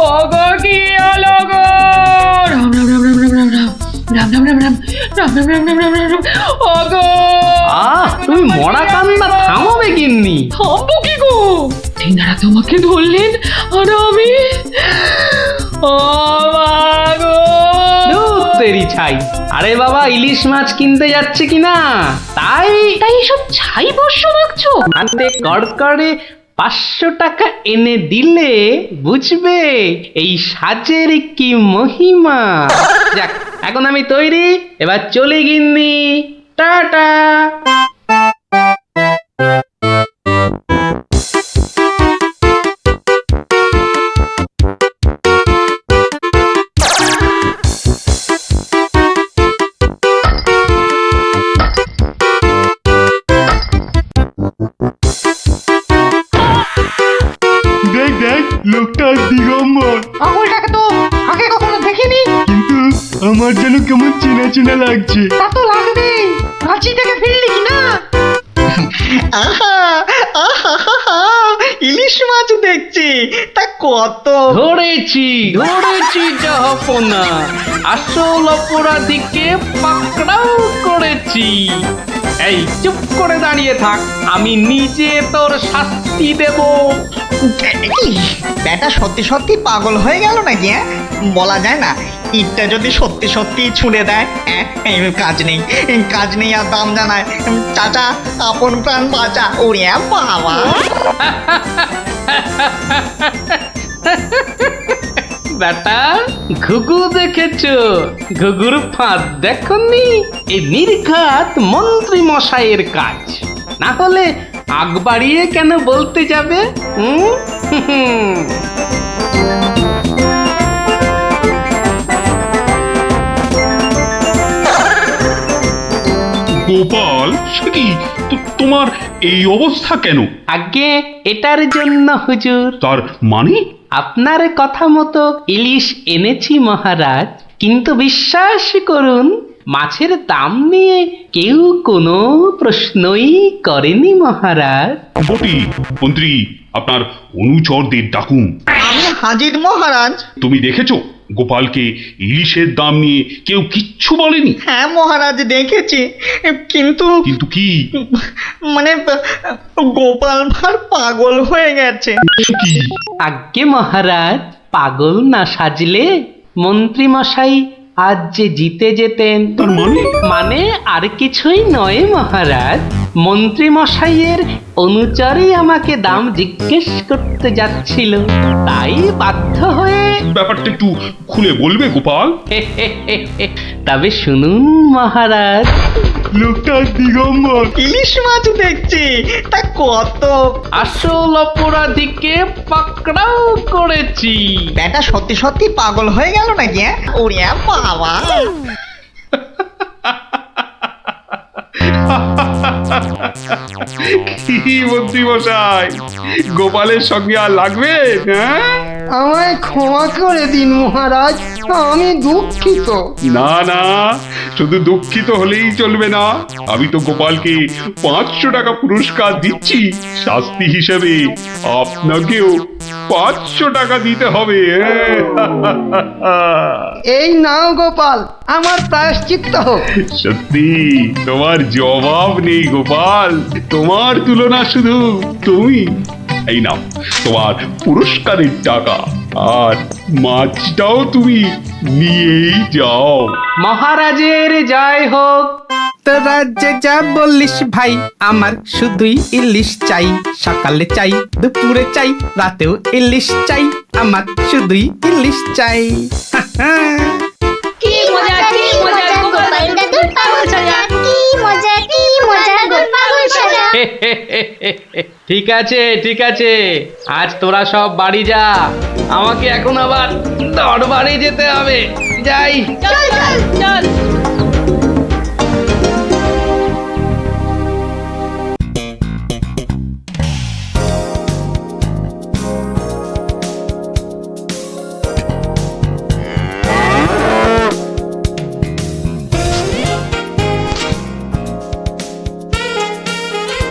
ও গো, কি হলো গো? রাম রাম রাম রাম রাম রাম রাম রাম রাম রাম রাম রাম রাম রাম রাম রাম। ও গো, তুমি মরা কান্না থামাবে গিন্নি? থামবো কি গো? তেনারা তোমাকে ধরলেন আর আমি তেরি ছাই। আরে বাবা, ইলিশ মাছ কিনতে যাচ্ছে কিনা, তাই তাই এসব ছাই বর্ষ মাখছো? হাতে কড়কড়ে 500 টাকা এনে দিলে বুঝবে এই সাজের কি মহিমা। যাক, এখন আমি তৈরি, এবার চলে গিন্নি, টাটা। দেখ দেখ, লোকটা দিগম্বর। পাগলটাকে তো আগে কখনো দেখিনি। কিন্তু আমার যেন কেমন চেনা চেনা লাগছে। তা তো লাগবেই, রাঁচি থেকে ফিরলি কি না? আহা আহা, ইলিশ মাছ দেখছি, তা কত? ধরেছি জাহাপনা, আসল অপরাধীকে পাকড়াও করেছি। এই চুপ করে দাঁড়িয়ে থাক, আমি নিজে তোর শাস্তি দেব। কি ব্যাটা সত্যি সত্যি পাগল হয়ে গেল নাকি? বলা যায় না, ইটটা যদি সত্যি সত্যি ছুঁড়ে দেয়, এই কাজ নেই আর দাম জানায়। চাচা, আপন প্রাণ বাঁচা। ওরে বাবা! বেটা, ঘুঘু দেখেছো? ঘুঘুর ফাঁদ দেখনি? এই নির্ঘাত মন্ত্রী মশাইয়ের কাজ, না হলে আগ বাড়িয়ে কেন বলতে যাবে? গোপাল, সে কি তোমার এই অবস্থা কেন? আগে এটার জন্য হুজুর। তার মানে? আপনার কথা মতো ইলিশ এনেছি মহারাজ, কিন্তু বিশ্বাস করুন, মাছের দাম নিয়ে কেউ কোনো প্রশ্নই করেনি মহারাজ। বটি, মন্ত্রী, আপনার অনুচরদের ডাকুন। আমি হাজির মহারাজ। তুমি দেখেছো গোপালকে ইলিশের দাম নিয়ে কেউ কিচ্ছু বলেনি? হ্যাঁ মহারাজ, দেখেছি, কিন্তু কিন্তু কি? মানে গোপাল ভাঁড় পাগল হয়ে গেছে। কি? আজ্ঞে মহারাজ, পাগল না সাজলে মন্ত্রী মশাই আজ যে জিতে যেতেন। তার মানে? মানে আর কিছুই নয় মহারাজ, মন্ত্রী মশাইয়ের অনুচরই আমাকে দাম জিজ্ঞেস করতে যাচ্ছিল, তাই বাধ্য হয়ে। ব্যাপারটা একটু খুলে বলবে গোপাল? তবে শুনুন মহারাজ। লোকটা দিগম্বর। ইলিশ মাছ দেখছি, তা কত? আসল অপরাধীকে পাকড়াও করেছি। ব্যাটা সত্যি সত্যি পাগল হয়ে গেল নাকি? ওরে বাবা! কি মন্ত্রী মশাই, গোপালের সঙ্গে আর লাগবে? হ্যাঁ, আমায় ক্ষমা করে দিন মহারাজ, আমি দুঃখিত। না না, শুধু দুঃখিত হলেই চলবে না, আমি তো গোপালকে 500 টাকা পুরস্কার দিচ্ছি, শাস্তি হিসেবে আপনাকেও 500 টাকা দিতে হবে। এই নাও গোপাল, আমার প্রায়শ্চিত্ত হোক। সত্যি তোমার জবাব নেই গোপাল, তোমার তুলনা শুধু তুমি। এই নাও তোমার পুরস্কারের টাকা, আর মাছটাও তুমি নিয়েই যাও। মহারাজের জয় হোক। তোরা যে যা বললিস ভাই, আমার শুধুই ইলিশ চাই। সকালে চাই, দুপুরে চাই, রাতেও ইলিশ চাই। আমার শুধুই ইলিশ চাই। কি মজা গোপাল দাদুর পাগল সাজা। কি মজা গোপাল সাজা। ঠিক আছে ঠিক আছে, আজ তোরা সব বাড়ি যা, আমাকে এখন আবার দরবারে যেতে হবে। যাই। চল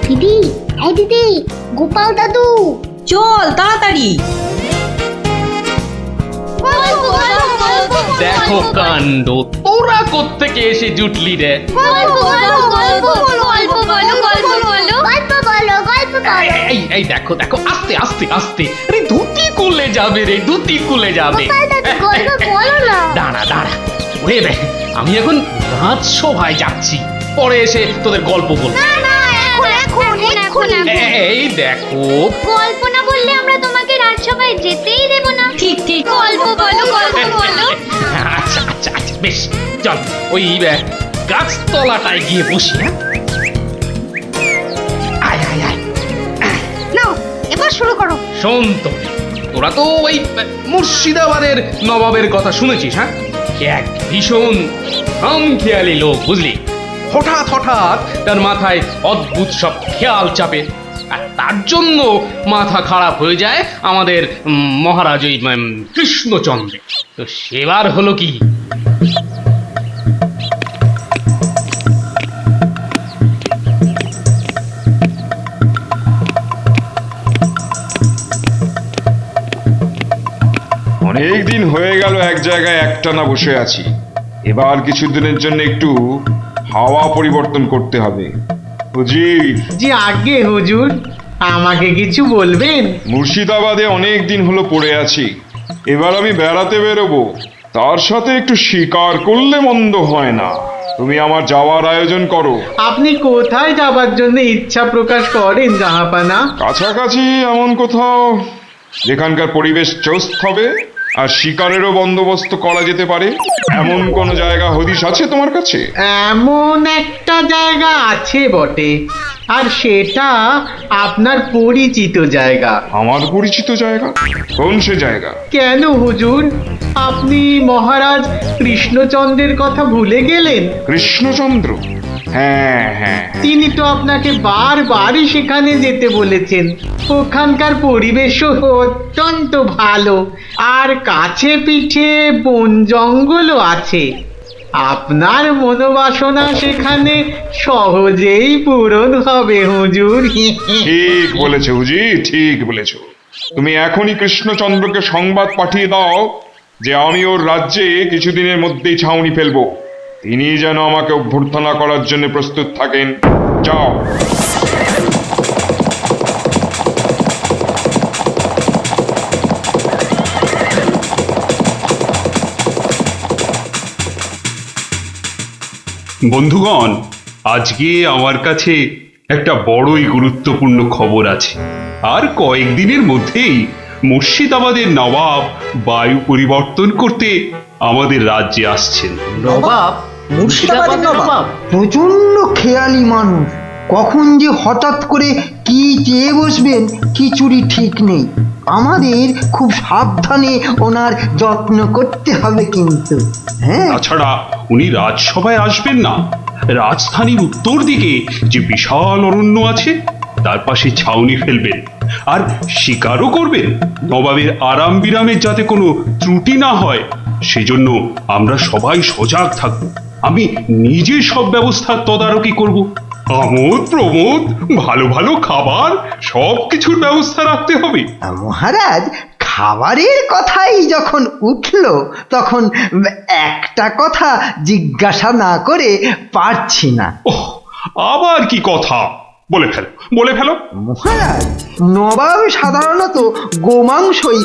দিদি, এই দিদি, গোপাল দাদু। চল তাড়াতাড়ি। দেখো কাণ্ড, তোরা কোত্থেকে এসে জুটলি রে? এই দেখো দেখো, আস্তে আস্তে আস্তে, আরে ধুতি খুলে যাবে রে, ধুতি খুলে যাবে। দাঁড়া দাঁড়া, ওরে রে, আমি এখন রাজসভায় যাচ্ছি, পরে এসে তোদের গল্প বলবো। এখন এই দেখো, গল্প না বললে আমরা তোমাকে রাজসভায় যেতেই দেব না। ঠিক ঠিক, গল্প বলো, গল্প বলো। আচ্ছা আচ্ছা আচ্ছা, বেশ, চল ওই গাছতলাটায় গিয়ে বসি। হ্যাঁ, আয় আয় আয়। নাও এবার শুরু করো। শোন তো, তোরা তো ওই মুর্শিদাবাদের নবাবের কথা শুনেছিস? হ্যাঁ, এক ভীষণ খামখেয়ালি লোক, বুঝলি। হঠাৎ হঠাৎ তার মাথায় অদ্ভুত সব খেয়াল চাপে, আর তার জন্য মাথা খারাপ হয়ে যায় আমাদের মহারাজ ওই কৃষ্ণচন্দ্র। তো সেবার হলো কি, অনেক দিন হয়ে গেল এক জায়গায় একটানা বসে আছি। এবার কিছুদিনের জন্য একটু হাওয়া পরিবর্তন করতে হবে। হুজির, জি আগে হুজুর, আমাকে কিছু বলবেন? মুর্শিদাবাদে অনেক দিন হলো পড়ে আছি, এবার আমি বেড়াতে বেরোবো, তার সাথে একটু শিকার করলে মন্দ হয় না। তুমি আমার যাওয়ার আয়োজন করো। আপনি কোথায় যাবার জন্য ইচ্ছা প্রকাশ করেন জাহাপানা? কাছাকাছি এমন কোথাও যেখানকার পরিবেশ চৌস্ত হবে আর শিকারেরও বন্দোবস্ত করা যেতে পারে, এমন কোন জায়গা হদিশ আছে তোমার কাছে? এমন একটা জায়গা আছে বটে, আর সেটা আপনার পরিচিত জায়গা। আমার পরিচিত জায়গা? কোন সে জায়গা? কেন হুজুর, আপনি মহারাজ কৃষ্ণচন্দ্রের কথা ভুলে গেলেন? কৃষ্ণচন্দ্র? হ্যাঁ হ্যাঁ, তিনি তো আপনাকে বারবারই সেখানে যেতে বলেছেন। ওখানকার পরিবেশও অত্যন্ত ভালো, আর কাছে পিঠে বন জঙ্গলও আছে। আপনার মনোবাসনা সেখানে সহজেই পূরণ হবে হুজুর। ঠিক বলেছো হুজি, ঠিক বলেছো। তুমি এখনই কৃষ্ণচন্দ্রকে সংবাদ পাঠিয়ে দাও যে আমি ওর রাজ্যে কিছুদিনের মধ্যেই ছাউনি ফেলবো। তিনি যেন আমাকে অভ্যর্থনা করার জন্য প্রস্তুত থাকেন। যাও। বন্ধুগণ, আজকে আমার কাছে একটা বড়ই গুরুত্বপূর্ণ খবর আছে। আর কয়েকদিনের মধ্যেই মুর্শিদাবাদের নবাব বায়ু পরিবর্তন করতে আমাদের রাজ্যে আসছেন। নবাব? মুর্শিদাবাদের নবাব? প্রচন্ড খেয়ালি মানুষ, কখন যে হঠাৎ করে কি চেয়ে বসবেন কিছুরই ঠিক নেই। আমাদের খুব সাবধানে ওনার যত্ন করতে হবে কিন্তু। হ্যাঁ, তাছাড়া উনি রাজসভায় আসবেন না, রাজধানীর উত্তর দিকে যে বিশাল অরণ্য আছে তার পাশে ছাউনি ফেলবেন, আর শিকারও করবেন। নবাবের আরাম বিরামের যাতে কোনো ত্রুটি না হয় সেজন্য আমরা সবাই সজাগ থাকব। আমি নিজে সব ব্যবস্থার তদারকি করব। আমোদ প্রমোদ, ভালো ভালো খাবার, সব কিছুর ব্যবস্থা রাখতে হবে। মহারাজ, খাবারের কথাই যখন উঠল তখন একটা কথা জিজ্ঞাসা না করে পারছি না। ওহ, আবার কি কথা? বলে ফেলো, বলে ফেলো। মহারাজ, নবাব সাধারণত গোমাংসই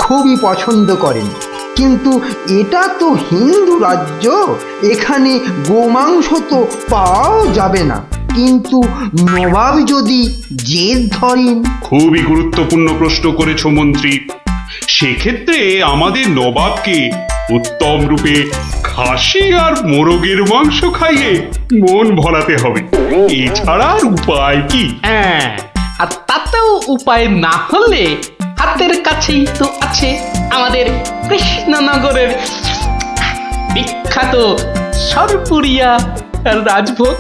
খুবই পছন্দ করেন, কিন্তু এটা তো হিন্দু রাজ্য, এখানে গোমাংস তো পাওয়াও যাবে না। কিন্তু নবাব যদি জেদ ধরেন। খুবই গুরুত্বপূর্ণ প্রশ্ন করেছো মন্ত্রী। সেক্ষেত্রে আমাদের নবাবকে উত্তম রূপে খাসি আর মোরগের মাংস খাইয়ে মন ভরাতে হবে। এছাড়া আর উপায় কি? হ্যাঁ, আর তাতেও উপায় না হলে হাতের কাছেই তো আছে আমাদের কৃষ্ণনগরের বিখ্যাত সরপুরিয়া রাজভোগ।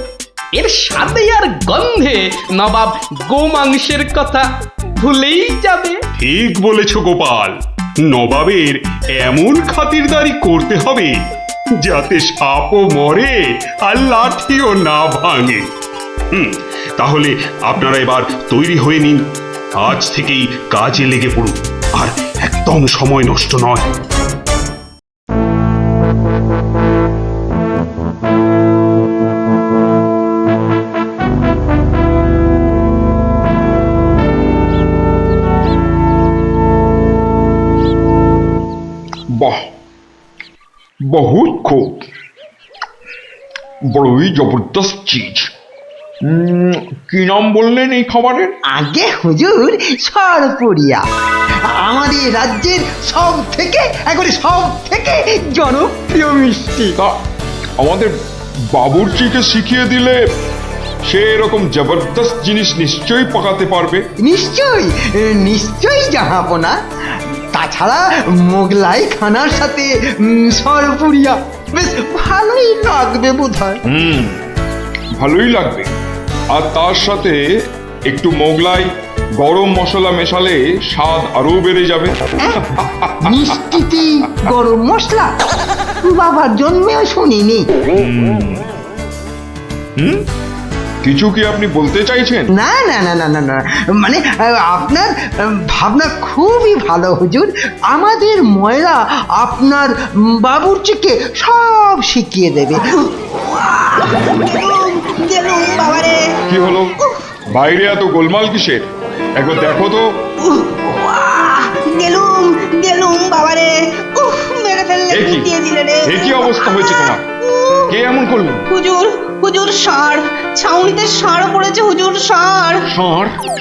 এর স্বাদে আর গন্ধে নবাব গোমাংসের কথা ভুলেই যাবে। ঠিক বলেছ গোপাল, নবাবের এমন খাতিরদারি করতে হবে যাতে সাপও মরে আর লাঠিও না ভাঙে। তাহলে আপনারা এবার তৈরি হয়ে নিন, আজ থেকেই কাজে লেগে পড়ুন, আর একদম সময় নষ্ট নয়। বাহ, বহুত খুব, বড়ই জবরদস্ত চিজ। কি নাম বললেন এই খাবারের? আগে হুজুর সরপুরিয়া, আমাদের রাজ্যের সব থেকে জনপ্রিয় মিষ্টি। তা আমাদের বাবুর্চিকে শিখিয়ে দিলে সে এরকম জবরদস্ত জিনিস নিশ্চয়ই পাকাতে পারবে। নিশ্চয়ই জাহাপনা। তাছাড়া মোগলাই খানার সাথে সরপুরিয়া বেশ ভালোই লাগবে বোধহয়। ভালোই লাগবে। আর তার সাথে একটু মোগলাই গরম মশলা মেশালে স্বাদ আরো বেড়ে যাবে। মিষ্টিতে গরম মশলা বাবার জন্মেও শুনিনি। কিছু কি আপনি বলতে চাইছেন? না না না না না না, মানে আপনার ভাবনা খুবই ভালো হুজুর। আমাদের ময়রা আপনার বাবুর্চিকে সব শিখিয়ে দেবে। কি হলো, বাইরে এত গোলমাল কিসের? একবার দেখো তো। এ কি অবস্থা হয়েছে তোমার? কে এমন করলো? হুজুর ষাঁড়, ছাউনিতে ষাঁড় পড়েছে হুজুর, ষাঁড়।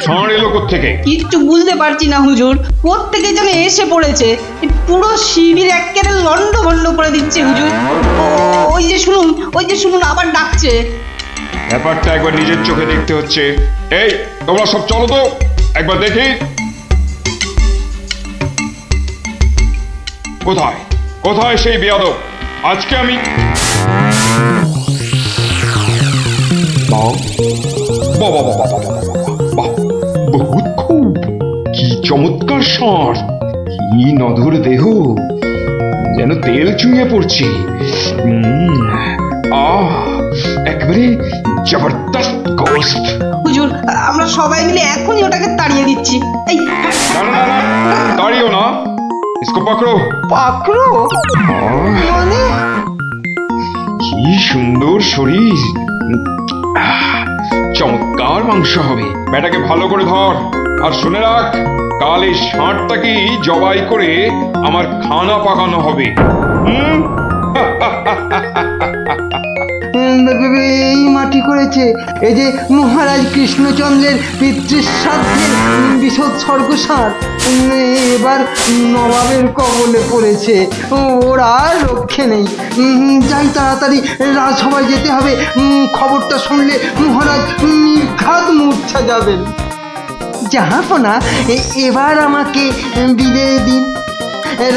ষাঁড় এলো কোত্থেকে? কিচ্ছু বুঝতে পারছি না হুজুর, কোত্থেকে যেন এসে পড়েছে। পুরো শিবির একেবারে লন্ডভন্ড করে দিচ্ছে হুজুর। ওই যে শুনুন আবার ডাকছে। ব্যাপারটা একবার নিজের চোখে দেখতে হচ্ছে। এই তোমরা সব চলো তো একবার দেখি। কোথায় সেই বেয়াদব? আজকে আমি বহুত খুব, কি চমৎকার ষাঁড়, কি নধর দেহ, যেন তেল চুইয়ে পড়ছে। একেবারে জবরদস্ত গোস্ত। হুজুর আমরা সবাই মিলে এখনই ওটাকে তাড়িয়ে দিচ্ছি। এই না, তাড়িও না, इसको पकड़ो। মানে কি সুন্দর শরীর, চমৎকার মাংস হবে। বেটাকে ভালো করে ধর, আর শুনে রাখ, কাল এই ষাঁড়টাকেই জবাই করে আমার খানা পাকানো হবে। এই মাটি করেছে, এই যে মহারাজ কৃষ্ণচন্দ্রের পিতৃশ্রাদ্ধের বিসর্গসার এবার নবাবের কবলে পড়েছে। ওর আর রক্ষে নেই। যাই তাড়াতাড়ি, রাজসভায় যেতে হবে। খবরটা শুনলে মহারাজ নির্ঘাত মূর্ছা যাবেন। জাহাপনা, এবার আমাকে বিদায় দিন।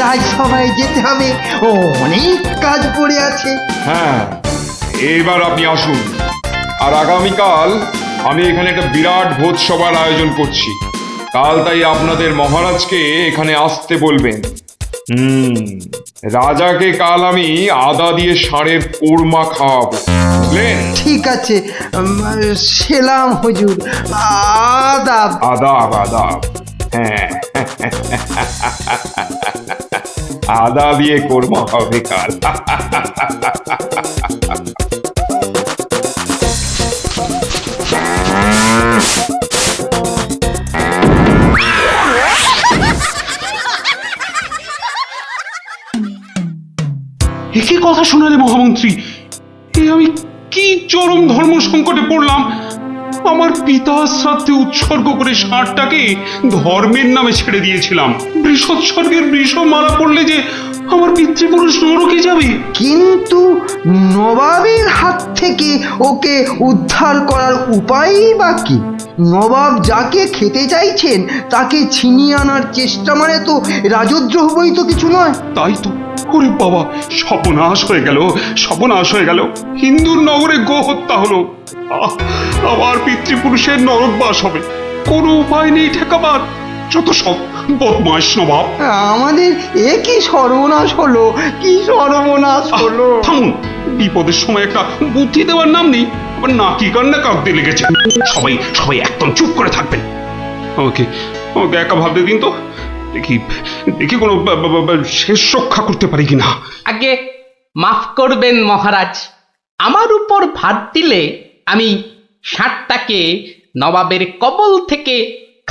রাজসভায় যেতে হবে, অনেক কাজ পড়ে আছে। হ্যাঁ, এবার আপনি আসুন। আর আগামীকাল আমি এখানে একটা বিরাট ভোজ সভার আয়োজন করছি। কাল তাই আপনাদের মহারাজকে এখানে আসতে বলবেন। রাজাকে কাল আমি আদা দিয়ে ষাঁড়ের কোরমা খাওয়াবো, বুঝলেন? ঠিক আছে, সেলাম হুজুর। আদাব। আদাব। হ্যাঁ, আদা দিয়ে কোরমা হবে কাল। একই কথা শোনালে মহামন্ত্রী, আমি কি চরম ধর্ম সংকটে পড়লাম। আমার পিতা শ্রাদ্ধে উৎসর্গ করে ষাঁড়টাকে ধর্মের নামে ছেড়ে দিয়েছিলাম। বৃষোৎসর্গের বৃষ মারা পড়লে যে আমার পিতৃপুরুষ নরকে যাবে। কিন্তু নবাবের হাত থেকে ওকে উদ্ধার করার উপায়ই বা কি? নবাব যাকে খেতে চাইছেন তাকে ছিনিয়ে আনার চেষ্টা মানে তো রাজদ্রোহ বই তো কিছু নয়। তাই তো, ওরে বাবা, সর্বনাশ হয়ে গেল। হিন্দুর নগরে গো হত্যা হলো। আমার পিতৃপুরুষের নরকবাস হবে, কোনো উপায় নেই ঠেকাবার। যত সব বদমাশ নবাব। আমাদের কি সর্বনাশ হলো, থামুন, বিপদের সময় একটা বুদ্ধি দেওয়ার নাম নেই, আবার নাকি কান্না কাঁদতে লেগেছে। সবাই একদম চুপ করে থাকবেন। আমাকে একা ভাবতে দিন তো, দেখি কোনো শেষ রক্ষা করতে পারি কিনা। আগে মাফ করবেন মহারাজ, আমার উপর ভার দিলে আমি ষাঁড়টাকে নবাবের কবল থেকে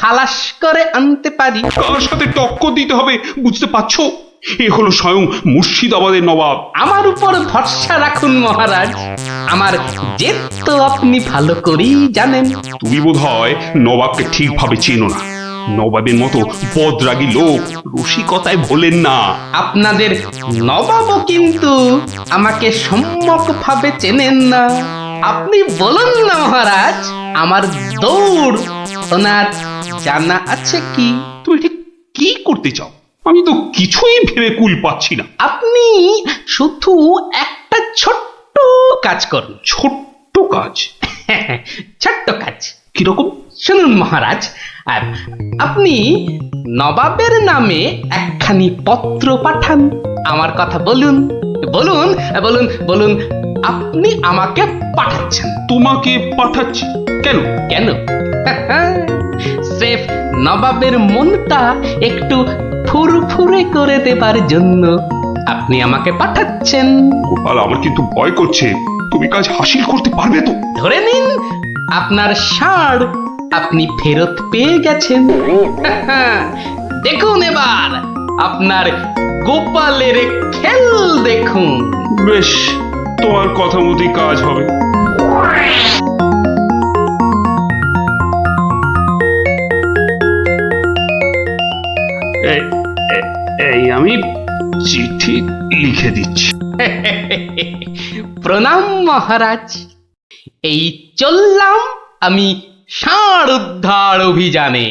খালাস করে আনতে পারি। কার সাথে টক্কর দিতে হবে বুঝতে পারছো? এ হলো স্বয়ং মুর্শিদাবাদের নবাব। আমার উপর ভরসা রাখুন মহারাজ, আমার জেদ তো আপনি ভালো করেই জানেন। তুমি বোধহয় নবাবকে ঠিকভাবে চেনো না। নবাবের মতো বদরাগী লোক রসিকতায় ভোলেন না। আপনাদের নবাবও কিন্তু আমাকে সম্যকভাবে চেনেন না। আপনি বলুন না মহারাজ, আমার দৌড় ওনার জানা আছে কি? তুমি ঠিক কি করতে চাও? আমি তো কিছুই ভেবে কুল পাচ্ছি না। আপনি শুধু একটা ছোট্ট কাজ করুন। ছোট্ট কাজ? ছোট্ট কাজ কিরকম? শুনুন মহারাজ, আর আপনি নবাবের নামে একখানি পত্র পাঠান। আমার কথা বলুন বলুন বলুন বলুন, আপনি আমাকে পাঠাচ্ছেন। তোমাকে পাঠাচ্ছি? কেন? কেন? স্রেফ নবাবের মনটা একটু ফুরফুরে করে দেবার জন্য আপনি আমাকে পাঠাচ্ছেন। গোপাল, আমার কিন্তু ভয় করছে। তুমি কাজ হাসিল করতে পারবে তো? ধরে নিন আপনার ষাঁড় আপনি ফেরত পেয়ে গেছেন। দেখুন এবার আপনার গোপালের খেল দেখুন। বেশ, তোমার কথা মতোই কাজ হবে। এই আমি চিঠি লিখে দিচ্ছি। প্রণাম মহারাজ, এই চললাম আমি ষাঁড় উদ্ধার অভিযানে।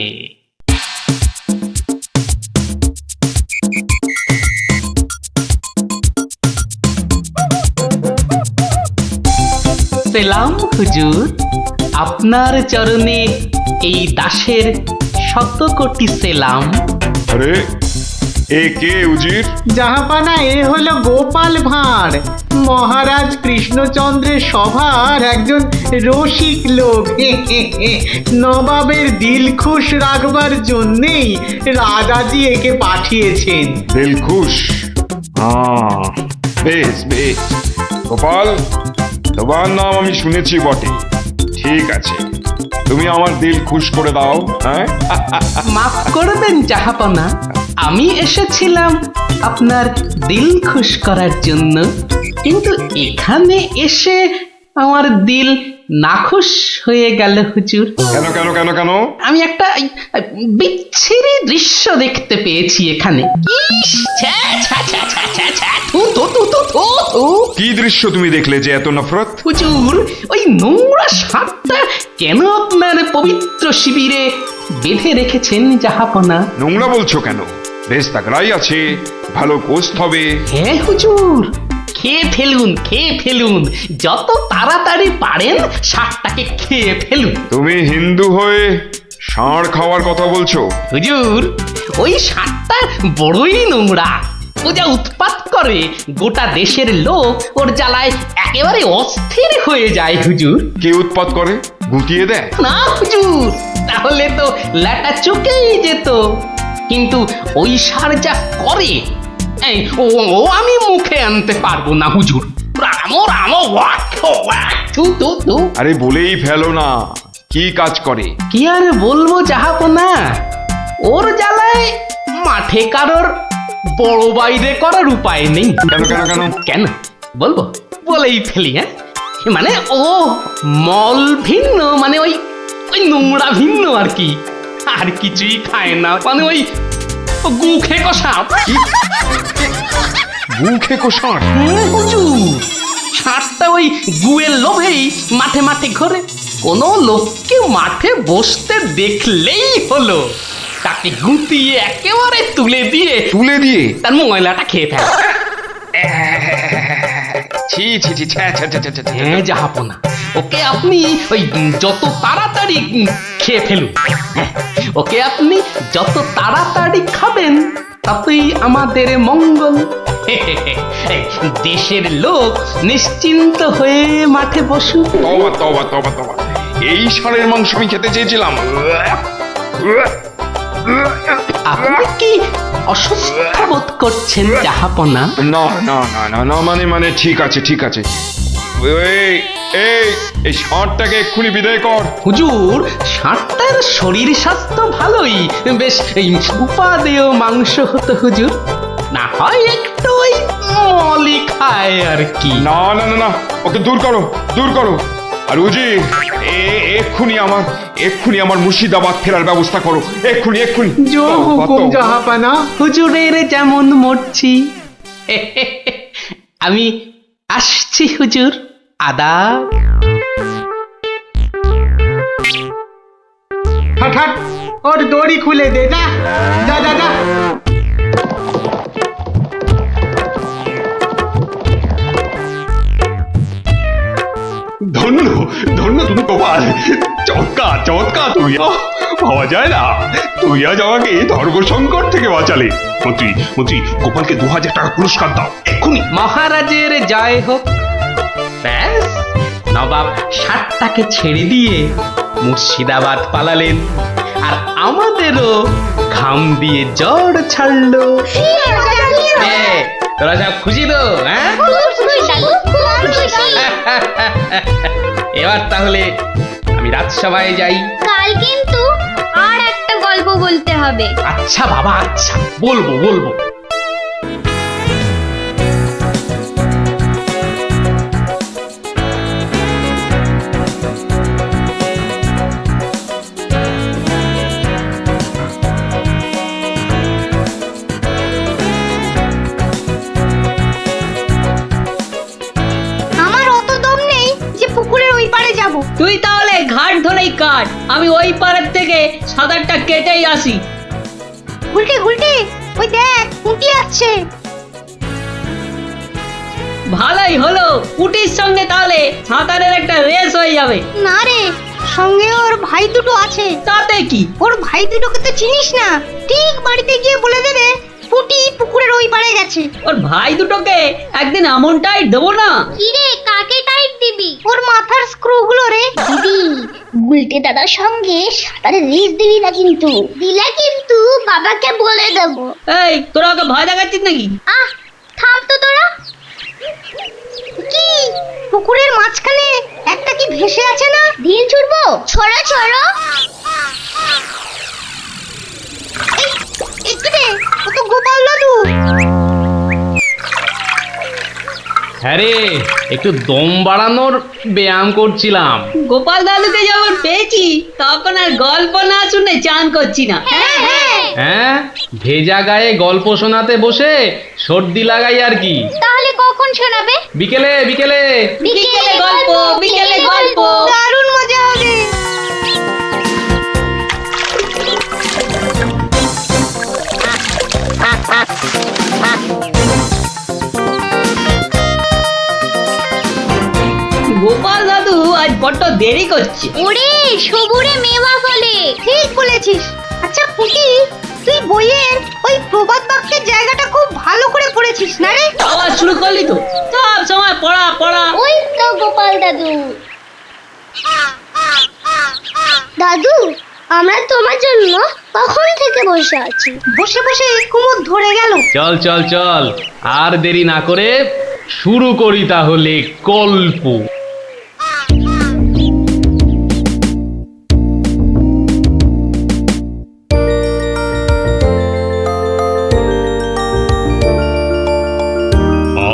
সেলাম হুজুর, আপনার চরণে এই দাসের শত কোটি সেলাম। আরে এ কে উজির? জাহাপানা, এ হলো গোপাল ভাঁড়, মহারাজ কৃষ্ণচন্দ্রের সভার একজন রসিক লোক। নবাবের দিল খুশ রাখবার জন্যেই রাজাজি একে পাঠিয়েছেন। দিলখুশ? বেশ বেশ। গোপাল, তোমার নাম আমি শুনেছি বটে। ঠিক আছে, তুমি আমার দিল খুশ করে দাও। হ্যাঁ, মাফ করবেন জাহাপনা, আমি এসেছিলাম আপনার দিল খুশ করার জন্য, কিন্তু এখানে এসে আমার দিল নাখুশ হয়ে গেল হুজুর। কেন কেন কেন কেন? আমি একটা বিচ্ছিরি দৃশ্য দেখতে পেয়েছি এখানে। ইস, ছ্যা, ছ্যা, ছ্যা, ছ্যা, ছ্যা, ছ্যা, থু, থু, থু, থু, থু, থু। কি দৃশ্য তুমি দেখলে যে এত নফরত? হুজুর, ওই নোংরা সাপটা কেন আপনার পবিত্র শিবিরে বেঁধে রেখেছেন জাহাপনা? নোংরা বলছো কেন? বেশ তাগড়াই আছে, ভালো গোস্ত হবে। হ্যাঁ হুজুর, খেয়ে ফেলুন, খেয়ে ফেলুন, যত তাড়াতাড়ি পারেন ষাঁড়টাকে খেয়ে ফেলুন। তুমি হিন্দু হয়ে ষাঁড় খাওয়ার কথা বলছো? হুজুর, ওই ষাঁড়টা বড়ই নোংরা। ও যা উৎপাত করে, গোটা দেশের লোক ওর জ্বালায় একেবারে অস্থির হয়ে যায় হুজুর। কে উৎপাত করে? গুটিয়ে দেয়? না হুজুর, তাহলে তো ল্যাটা চুকেই যেত। কিন্তু ওই ষাঁড় যা করে, এই ও ও আমি মুখে আনতে পারবো না হুজুর। রাম রাম ওয়াক ওয়াক, থু থু থু। আরে বলেই ফেলো না, কি কাজ করে? কি আর বলবো জাহাপনা, ওর জ্বালায় মাঠে কারোর বড় বাইরে করার উপায় নেই। কেন কেন কেন? কেন বলবো? বলেই ফেলি। হ্যাঁ, মানে ও মল ভিন্ন, মানে ওই ওই নোংরা ভিন্ন আর কি, আর কিছুই খায় না। মানে ওই গু খেকো সাপ। গু খেকো ষাঁড়? হুজুর, ষাঁড়টা ওই গুয়ের লোভেই মাঠে মাঠে ঘোরে। কোনো লোককে মাঠে বসতে দেখলেই হলো তাকে গুটিয়ে একেবারে তুলে দিয়ে তার ময়লাটা খেয়ে ফেলে। ছি ছি ছি, ছ্যা, ছ্যা, ছ্যা, ছ্যা, ছ্যা, ছ্যা। হ্যাঁ জাহাপনা, ওকে আপনি ওই যত তাড়াতাড়ি খেয়ে ফেলুন। হ্যাঁ, ওকে আপনি যত তাড়াতাড়ি খাবেন ততই আমাদের মঙ্গল। দেশের লোক নিশ্চিন্ত হয়ে মাঠে বসুক। তবা তবা তবা তবা, এই ষাঁড়ের মাংস আমি খেতে চেয়েছিলাম। আপনি কি অসুস্থ বোধ করছেন জাহাপনা? না না না না না, মানে ঠিক আছে ঠিক আছে। এই এই এই ষাঁড়টাকে এক্ষুনি বিদায় কর। হুজুর, ষাঁড়টার শরীর স্বাস্থ্য ভালোই, বেশ উপাদেয় মাংস হতো হুজুর। না হয় একটু ওই মলি খায় আর কি। না না না না, ওকে দূর করো, দূর করো। আর উজি, এক্ষুনি আমার মুর্শিদাবাদ ফেরার ব্যবস্থা করো, এক্ষুনি এক্ষুনি। জো হুকুম জাহাপানা। হুজুরের যেমন মরছি। আমি আসছি হুজুর, আদাব। হট হট, ওর দড়ি খুলে দে, যা যা যা যা। ধন্য ধন্য তুমি গোপাল, চমৎকার চমৎকার তুমি। ভাবা যায় না, তুই আজ আমাকে ধর্ম সংকট থেকে বাঁচালে। মন্ত্রী মন্ত্রী, গোপালকে 2000 টাকা পুরস্কার দাও এক্ষুনি। মহারাজের জয় হোক। ব্যাস, নবাব ষাটটাকে ছেড়ে দিয়ে মুর্শিদাবাদ পালালেন, আর আমাদেরও ঘাম দিয়ে জ্বর ছাড়লো। তোরা সব খুশি তো? হ্যাঁ, এবার তাহলে আমি রাজসভায় যাই। কাল কিন্তু আর একটা গল্প বলতে হবে। আচ্ছা বাবা, আচ্ছা, বলবো বলবো। আমার অত দম নেই যে পুকুরের ওই পারে যাব। তুই তাহলে ঘাট ধরেই কাট, আমি ওই পাড়ের থেকে সাঁতারটা কেটেই আসি। গুলটে গুলটে, ওই দেখ পুঁটি আসছে। ভালোই হলো, পুটির সঙ্গে তাহলে সাঁতারের একটা রেস হয়ে যাবে। না রে, সঙ্গে ওর ভাই দুটো আছে। তাতে কি? ওর ভাই দুটোকে তো চিনিস না, ঠিক বাড়িতে গিয়ে বলে দেবে পুঁটি পুকুরের ওই পারে গেছে। ওর ভাই দুটোকে একদিন এমন টাইট দেবো না। কি রে, কাকে টাইট দিবি? ওর মাথার স্ক্রু গুলো রে। দিদি, গুলটে দাদার সঙ্গে সাঁতারে রেস দিবি না কিন্তু। দিলে কিন্তু বাবাকে বলে দেবো। এই, তোরা ওকে ভয় দেখাচ্ছিস নাকি? আহ, থাম তো তোরা। কি পুকুরের মাঝখানে একটা কি ভেসে আছে না? ঢিল ছুড়বো? ছড়া ছড়ো। একটু দে, ও তো গোপাল দাদু। হ্যাঁ রে, একটু দম বাড়ানোর ব্যায়াম করছিলাম। গোপাল দাদুকে যখন পেয়েছি তখন আর গল্প না শুনে চান করছি না। হ্যাঁ, ভেজা গায়ে গল্প শোনাতে বসে সর্দি লাগাই আর কি। তাহলে কখন শোনাবে? বিকেলে বিকেলে। বিকেলে গল্প, বিকেলে গল্প। দারুণ মজা হবে। গোপাল দাদু আজ বড্ড দেরি করছে। ওরে, সবুরে মেওয়া ফলে। ঠিক বলেছিস। আচ্ছা পুটি, তুই বইয়ের ওই প্রবাদ বাক্যের জায়গাটা খুব ভালো করে পড়েছিস না রে? আবার শুরু করলি তো, সব সময় পড়া পড়া। ওই তো গোপাল দাদু। দাদু, আমরা তোমার জন্য কখন থেকে বসে আছি। বসে বসে কুমুদ ধরে গেল। চল চল চল, আর দেরি না করে শুরু করি তাহলে গল্প।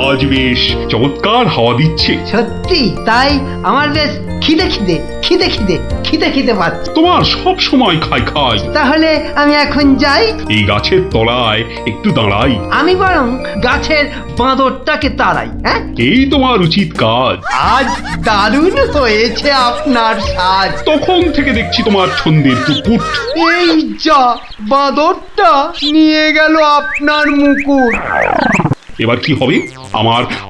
আজ বেশ চমৎকার হাওয়া দিচ্ছে। সত্যি তাই, আমার বেশ খিদে খিদে খিদে খিদে খিদে খিদে পাচ্ছে। তোমার সব সময় খাই খাই। তাহলে আমি এখন যাই। এই গাছের তলায় একটু দাঁড়াই। আমি বরং গাছের বাঁদরটাকে তাড়াই। হ্যাঁ, এই তোমার উচিত কাজ। আজ দারুণ হয়েছে আপনার সাজ। তখন থেকে দেখছি তোমার ছন্দের পুকুট। এই যা, বাঁদরটা নিয়ে গেল আপনার মুকুট। এবার কি হবে?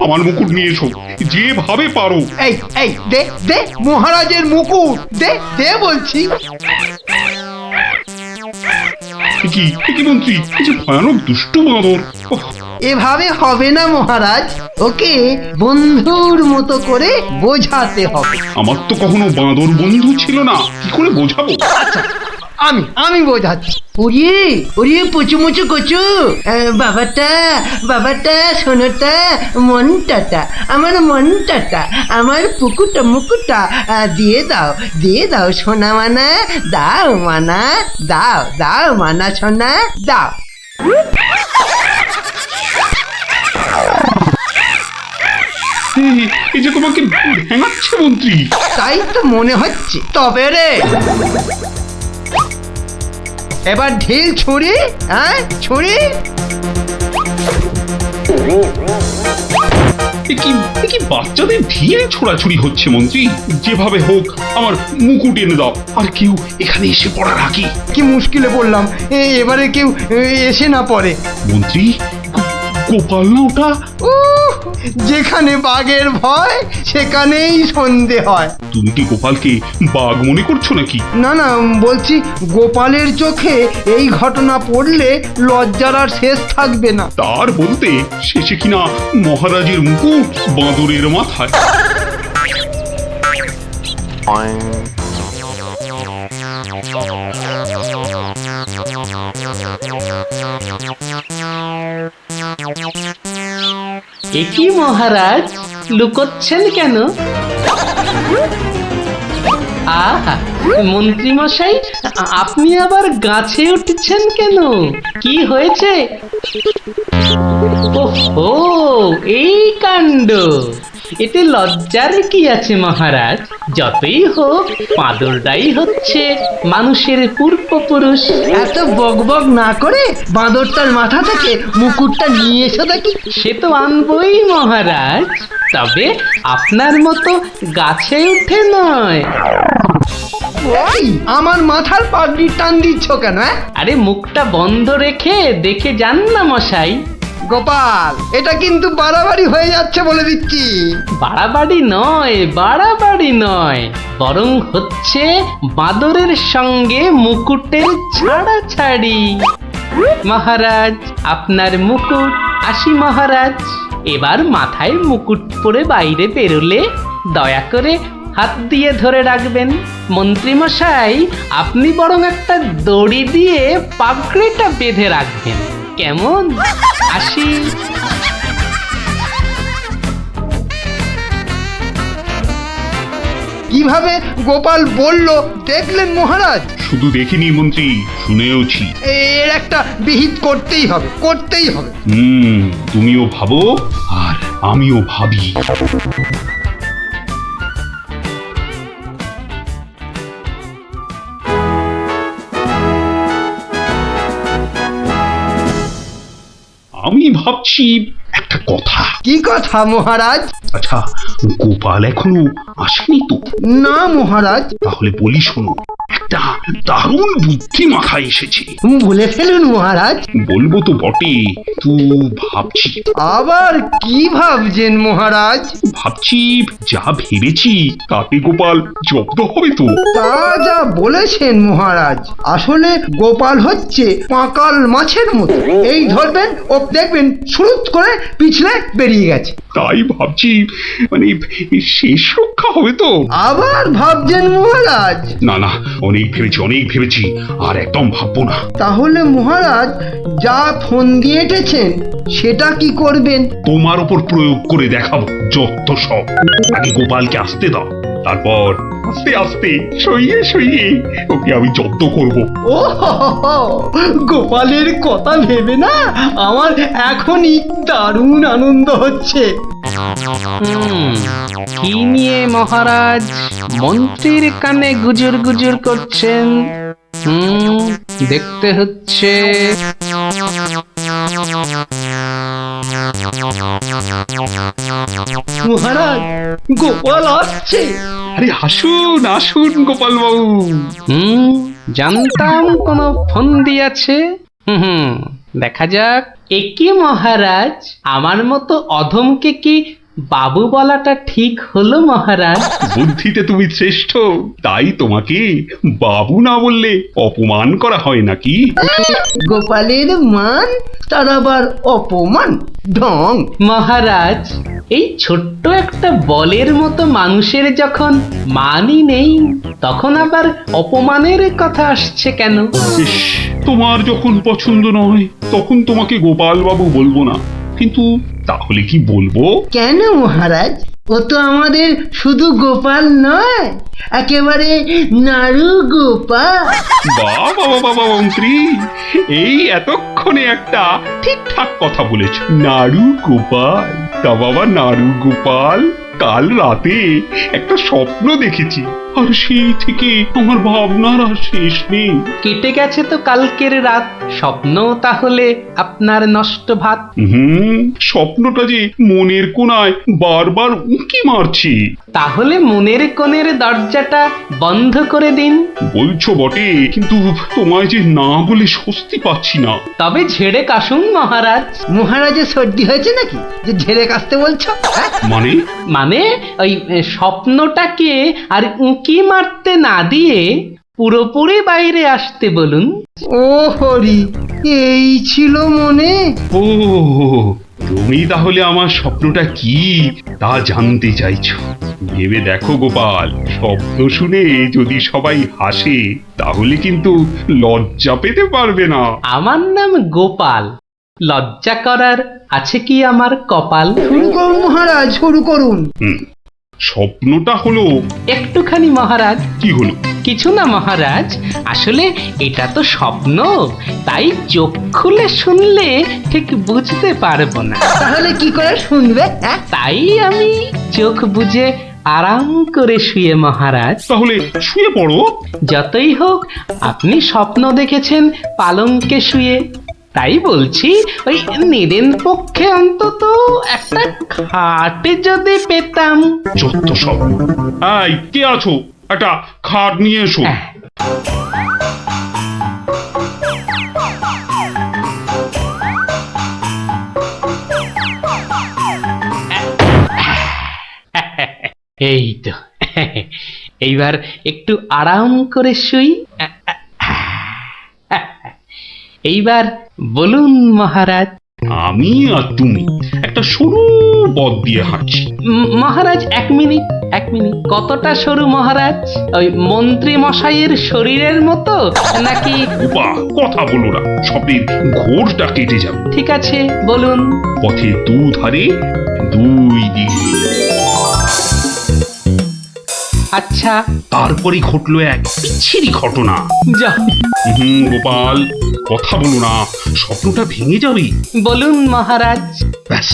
আমার মুকুট নিয়ে এসো, যেভাবে পারো। এই এই দে দে মহারাজের মুকুট, দে দে বলছি। কি কি মন্ত্রী, এই যে ভয়ানক দুষ্টু বাঁদর। এভাবে হবে না মহারাজ, ওকে বন্ধুর মতো করে বোঝাতে হবে। আমার তো কখনো বাঁদর বন্ধু ছিল না, কি করে বোঝাবো? আচ্ছা, আমি বোঝাচ্ছি। ওরে ওরে পুচু মুচু কচু, বাবাটা বাবাটা, সোনাটা, মনটাটা, আমার মনটাটা, আমার পুকুটা মুকুটা দিয়ে দাও সোনা মানা, দাও মানা, দাও মানা সোনা, দাও। এই যে তোমাকে ভেঙাচ্ছে মন্ত্রী। তাই তো মনে হচ্ছে। তবে রে এবার ঢিল ছুরি, হ্যাঁ ছুরি। এ কি বাচ্চাদের ঢিলে ছোড়াছুড়ি হচ্ছে মন্ত্রী? যেভাবে হোক আমার মুকুট এনে দাও। আর কেউ এখানে এসে পড়ার আগে। কি মুশকিলে পড়লাম, এবারে কেউ এসে না পড়ে। মন্ত্রী, গোপাল না ওটা? যেখানে বাঘের ভয় সেখানেই সন্ধে হয়। তুমি কি গোপালকে বাঘ মনে করছো নাকি? না না, বলছি গোপালের চোখে এই ঘটনা পড়লে লজ্জার আর শেষ থাকবে না। তার বলতে শেষে কিনা মহারাজের মুকুট বাঁদরের মাথায়। এ কি মহারাজ, লুকোচ্ছেন কেন? আহা, মন্ত্রী মশাই, আপনি আবার গাছে উঠছেন কেন? কি হয়েছে? ওহো, এই কাণ্ড। এতে লজ্জার কি আছে মহারাজ? যতই হোক বাঁদরটাই হচ্ছে মানুষের পূর্বপুরুষ। এত বকবক না করে বাঁদরটার মাথা থেকে মুকুটটা নিয়ে এসো দেখি। সে তো আনবই মহারাজ, তবে আপনার মতো গাছে উঠে নয়। এই, আমার মাথার পাগড়ি টান দিচ্ছ কেন? আরে মুখটা বন্ধ রেখে দেখে যান না মশাই। গোপাল, এটা কিন্তু বাড়াবাড়ি হয়ে যাচ্ছে বলে দিচ্ছি। বাড়াবাড়ি নয়, বাড়াবাড়ি নয়, বরং হচ্ছে বাঁদরের সঙ্গে মুকুটের ছাড়াছাড়ি। মহারাজ, আপনার মুকুট। আসি মহারাজ, এবার মাথায় মুকুট পরে বাইরে বেরোলে দয়া করে হাত দিয়ে ধরে রাখবেন। মন্ত্রী মশাই, আপনি বরং একটা দড়ি দিয়ে পাগড়িটা বেঁধে রাখবেন, কেমন? আসি। কিভাবে গোপাল বলল দেখলেন মহারাজ? শুধু দেখিনি মন্ত্রী, শুনেওছি। এর একটা বিহিত করতেই হবে, করতেই হবে। তুমিও ভাবো আর আমিও ভাবি। আমি ভাবছি একটা কথা। কি কথা মহারাজ? আচ্ছা, গোপাল এখনো আসেনি তো? না মহারাজ। তাহলে বলি শোনো, একটা দারুণ বুদ্ধি মাথায় এসেছে। বলে ফেলুন মহারাজ। বলবো তো বটে, তো ভাবছি। আবার কি ভাবছেন মহারাজ? ভাবছি যা ভেবেছি তাতে গোপাল জব্দ হবে তো? তা যা বলেছেন মহারাজ, আসলে গোপাল হচ্ছে পাঁকাল মাছের মতো। এই ধরবেন ও দেখবেন সুরুত করে পিছলে বেরিয়ে গেছে। তাই ভাবছি, মানে শেষ রক্ষা হবে তো? আবার ভাবছেন মহারাজ? না না, অনেক ভেবেছি, আর একদম ভাববো না। তাহলে মহারাজ যা ফোন দিয়ে এঁটেছেন সেটা কি করবেন? তোমার উপর প্রয়োগ করে দেখাবো যত সব। আগে গোপালকে আসতে দাও, তারপর আস্তে আস্তে সইয়ে ওকে আমি জব্দ করবো। ও গোপালের কথা ভেবে না আমার এখনই দারুণ আনন্দ হচ্ছে। কি নিয়ে মহারাজ মন্ত্রীর কানে গুজুর গুজুর করছেন? দেখতে হচ্ছে। মহারাজ, গোপাল আসছে। আরে আসুন গোপাল বাবু। জানতাম কোন ফোন দিয়েছে। দেখা যাক। একি মহারাজ, আমার মতো অধমকে কি বাবু বলাটা ঠিক হলো মহারাজ? বুদ্ধিতে তুমি শ্রেষ্ঠ, তাই তোমাকে বাবু না বললে অপমান করা হয় নাকি? গোপালের মান তার আবার অপমান? ঢং। মহারাজ, এই ছোট্ট একটা বলের মতো মানুষের যখন মানই নেই, তখন আবার অপমানের কথা আসছে কেন? তোমার যখন পছন্দ নয় তখন তোমাকে গোপাল বাবু বলবো না, কিন্তু তাহলে কি বলবো? কেন মহারাজ? ও তো আমাদের শুধু গোপাল নয়, একেবারে নাড়ু গোপাল। বাবা মন্ত্রী, এই এতক্ষণে একটা ঠিকঠাক কথা বলেছ। নাড়ু গোপাল। তা বাবা নাড়ু গোপাল, কাল রাতে একটা স্বপ্ন দেখেছি, আর সেই থেকে আমার ভাবনার আর শেষ নেই। কেটে গেছে তো কালকের রাত, স্বপ্ন তাহলে আপনার নষ্ট ভাত। স্বপ্নটা যে মনের কোণায় বারবার উঁকি মারছি। তাহলে মনের কোণের দরজাটা বন্ধ করে দিন। বলছো বটে, কিন্তু তোমায় যে না বলে স্বস্তি পাচ্ছি না। তবে ঝেড়ে কাশুন মহারাজ। মহারাজের সর্দি হয়েছে নাকি যে ঝেড়ে কাশতে বলছো? মানে মানে ওই স্বপ্নটাকে আর উঁকি মারতে না দিয়ে পুরোপুরি বাইরে আসতে বলুন। ও হরি, এই ছিল মনে। ও, তুমি তাহলে আমার স্বপ্নটা কি তা জানতে চাইছো? ভেবে দেখো গোপাল, শব্দ শুনে যদি সবাই হাসে তাহলে কিন্তু লজ্জা পেতে পারবে না। আমার নাম গোপাল, লজ্জা করার আছে কি আমার কপাল? শুরু করুন মহারাজ, শুরু করুন। স্বপ্নটা হলো একটুখানি মহারাজ। কি হলো? কিছু না মহারাজ, আসলে এটা তো স্বপ্ন, তাই চোখ খুলে শুনলে ঠিক বুঝতে পারবো না। তাহলে কি করে শুনবে? তাই আমি চোখ বুজে আরাম করে শুয়ে মহারাজ। তাহলে শুয়ে পড়ো। যতই হোক আপনি স্বপ্ন দেখেছেন পালঙ্কে শুয়ে, তাই বলছি ওই নিদেন পক্ষে অন্তত একটা খাটে যদি পেতাম। যত সব। এই, কে আছো? একটা খাট নিয়ে এসো। এই তো, এইবার একটু আরাম করে শুই। এইবার বলুন মহারাজ। আমি আর তুমি একটা সরু পথ দিয়ে হাঁটছি। মহারাজ এক মিনিট। কতটা সরু মহারাজ? ওই মন্ত্রী মশাইয়ের শরীরের মতো নাকি? উপা, কথা বলো না, স্বপ্নের ঘোরটা কেটে যাবে। ঠিক আছে, বলুন। পথের দুধারে দুই দিকে। আচ্ছা। তারপরে ঘটলো এক বিচ্ছিরি ঘটনা। যা। গোপাল, কথা বলো না, স্বপ্নটা ভেঙে যাবে। বলুন মহারাজ। ব্যাস,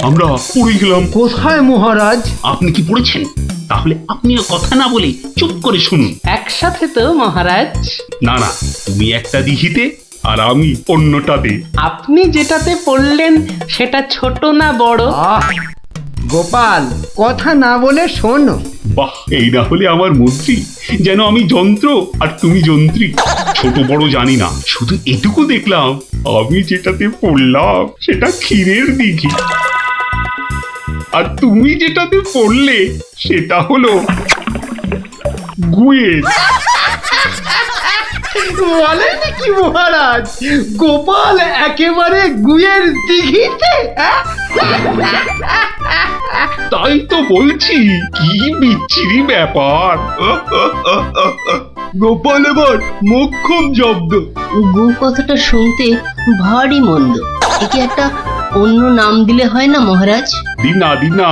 আমরা পড়ে গেলাম। কোথায় মহারাজ? আপনি কি পড়েছেন? তাহলে আপনিও কথা না বলে চুপ করে শুনুন। একসাথে তো মহারাজ? না না, তুমি একটা দিঘিতে আর আমি অন্যটাতে। আপনি যেটাতে পড়লেন সেটা ছোট না বড়? গোপাল, কথা না বলে শোনো। বাহ, এই না হলে আমার মন্ত্রী, যেন আমি যন্ত্র আর তুমি যন্ত্রী। ছোট বড় জানি না, শুধু এটুকু দেখলাম, আমি যেটাতে পড়লাম সেটা ক্ষীরের দিঘি, আর তুমি যেটাতে পড়লে সেটা হলো গুয়ের। বলেন কি মহারাজ, গোপাল একেবারে গুয়ের দিঘিতে? তাই তো বলছি, কি বিচ্ছিরি ব্যাপার। গোপাল এবার মোক্ষম জব্দ। গু কথাটা শুনতে ভারী মন্দ, একে একটা অন্য নাম দিলে হয় না মহারাজ? দিনা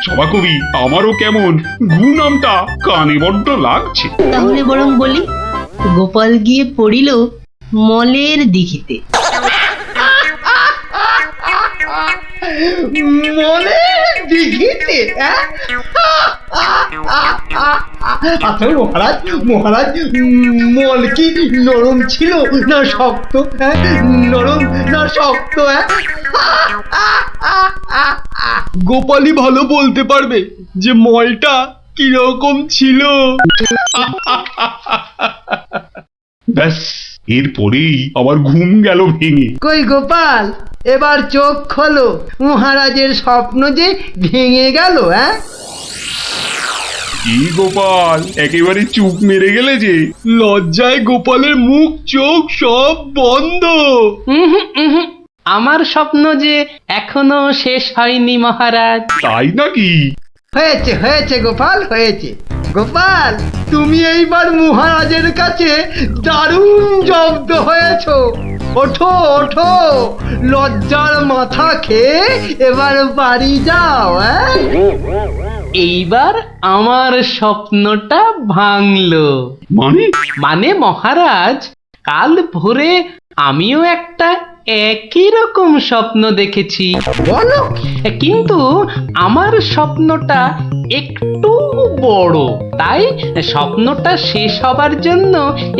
সভাকবি, আমারও কেমন গু নামটা কানে বড্ড লাগছে। তাহলে বরং বলি, গোপাল গিয়ে পড়িল মলের দিঘিতে। মলের দিঘিতে? আচ্ছা মহারাজ, মল কি নরম ছিল না শক্ত? নরম না শক্ত? গোপালই ভালো বলতে পারবে যে মলটা কিরকম ছিল। ব্যাস, এরপরেই আবার ঘুম গেল ভেঙে। কই গোপাল, এবার চোখ খোলো, মহারাজের স্বপ্ন যে ভেঙে গেল। কি গোপাল, একেবারে চুপ মেরে গেলে যে? লজ্জায় গোপালের মুখ চোখ সব বন্ধ। আমার স্বপ্ন যে এখনো শেষ হয়নি মহারাজ। তাই নাকি? হয়েছে গোপাল, হয়েছে। গোপাল, তুমি এইবার মহারাজের কাছে দারুণ জব্দ হয়েছো। ওঠো, লজ্জার মাথা খেয়ে এবার বাড়ি যাও। এইবার আমার স্বপ্নটা ভাঙলো। মানে মহারাজ, কাল ভোরে আমিও একটা একই রকম স্বপ্ন দেখেছি। বলো কিন্তু আমার স্বপ্নটা একটু বড়, তাই স্বপ্নটা শেষ হবার জন্য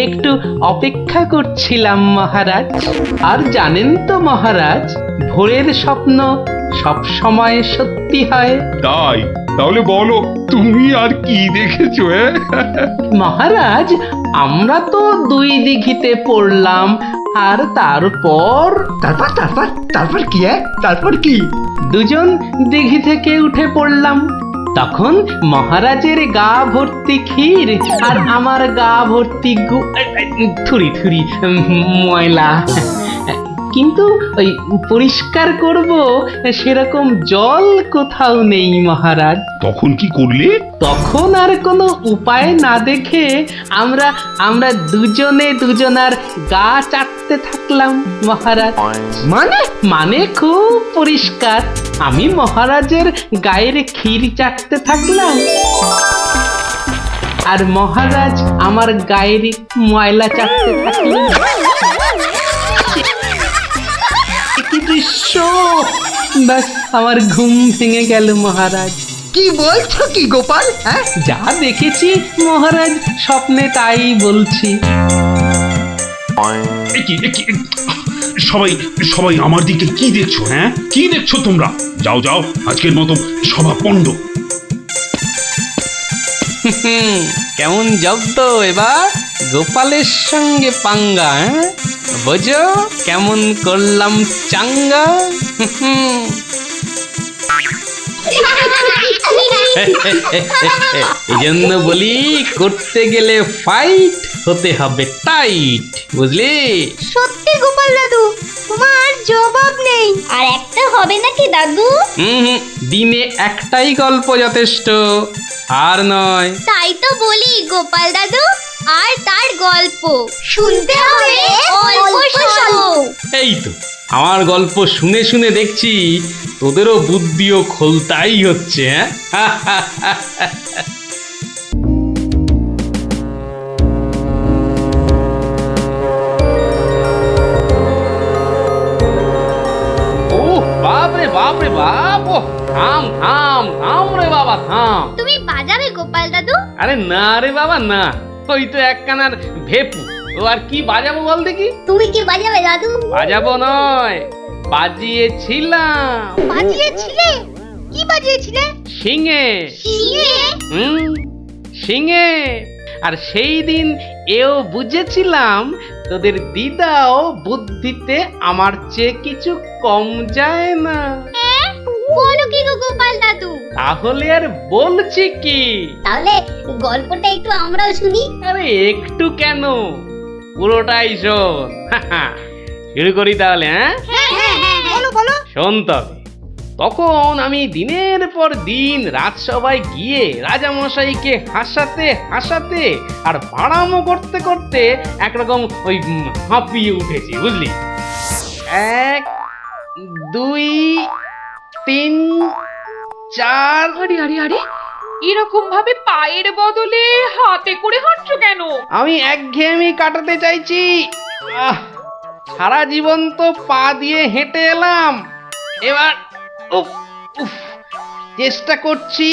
একটু অপেক্ষা করছিলাম মহারাজ। আর জানেন তো মহারাজ, ভোরের স্বপ্ন সব সময় সত্যি হয়। তাই তাহলে বলো তুমি আর কি দেখেছো? মহারাজ, আমরা তো 2 দিঘিতে পড়লাম, আর তারপর তারপর তারপর তারপর কি? তারপর কি? দুজন দিঘি থেকে উঠে পড়লাম। তখন মহারাজের গা ভর্তি ক্ষীর আর আমার গা ভর্তি থুরি থুরি ময়লা, কিন্তু ওই পরিষ্কার করব সেরকম জল কোথাও নেই মহারাজ। তখন কি করলে? তখন আর কোনো উপায় না দেখে আমরা দুজনে দুজনার গা চাটতে থাকলাম মহারাজ। মানে খুব পরিষ্কার। আমি মহারাজের গায়ের ক্ষীর চাটতে থাকলাম, আর মহারাজ আমার গায়ের ময়লা চাটতে থাকলেন। কি দৃশ্য! ব্যাস আমার ঘুম ভেঙে গেল মহারাজ। কি বলছো কি গোপাল? যা দেখেছি মহারাজ, স্বপ্নে তাই বলছি। সবাই সবাই আমার দিকে কি দেখছো? কি দেখছো তোমরা? যাও যাও, আজকের মতো সভা পণ্ড। কেমন জব্দ এবার গোপালের সঙ্গে পাঙ্গা? বোঝো কেমন করলাম চাঙ্গা? এই জন্য বলি, করতে গেলে ফাইট হতে হবে টাইট, বুঝলি? সত্যি গোপাল দাদু, তোমার জবাব নেই। আর একটা হবে নাকি দাদু? দিনে একটাই গল্প যথেষ্ট, আর নয়। তাই তো বলি গোপাল দাদু, আর তার গল্প শুনতে হবে অল্প শোনো। এই তো আমার গল্প শুনে শুনে দেখছি তোদেরও বুদ্ধিও খোলতাই হচ্ছে। ও বাপরে বাপরে বাপ! থাম থাম থাম রে বাবা, থাম। তুমি বাজাবে গোপাল দাদু? আরে না রে বাবা না, ওই তো একখানার ভেপু, ও আর কি বাজাবো বল দেখি? তুমি কি বাজাবে দাদু? বাজাবো নয়, বাজিয়েছিলাম। বাজিয়েছিলে? কি বাজিয়েছিলে? শিঙে। শিঙে? শিঙে। আর সেই দিন এও বুঝেছিলাম তোদের দিদাও বুদ্ধিতে আমার চেয়ে কিছু কম যায় না। বলো কি গো গোপাল দাদু? তাহলে আর বলছি কি, তাহলে গল্পটা একটু আমরাও শুনি। আরে একটু কেন, পুরোটাই শোন। শুরু করি তাহলে? বলো বলো। শোন তবে। তখন আমি দিনের পর দিন রাজসভায় গিয়ে রাজামশাইকে হাসাতে হাসাতে আর বাড়ামো করতে করতে একরকম ওই হাঁপিয়ে উঠেছি, বুঝলি? 1 2 3 4। আরে আরে আরে, এরকম ভাবে পায়ের বদলে হাতে করে হাঁটছো কেন? আমি একঘেয়েমি কাটাতে চাইছি। সারা জীবন তো পা দিয়ে হেঁটে এলাম, এবার উফ উফ চেষ্টা করছি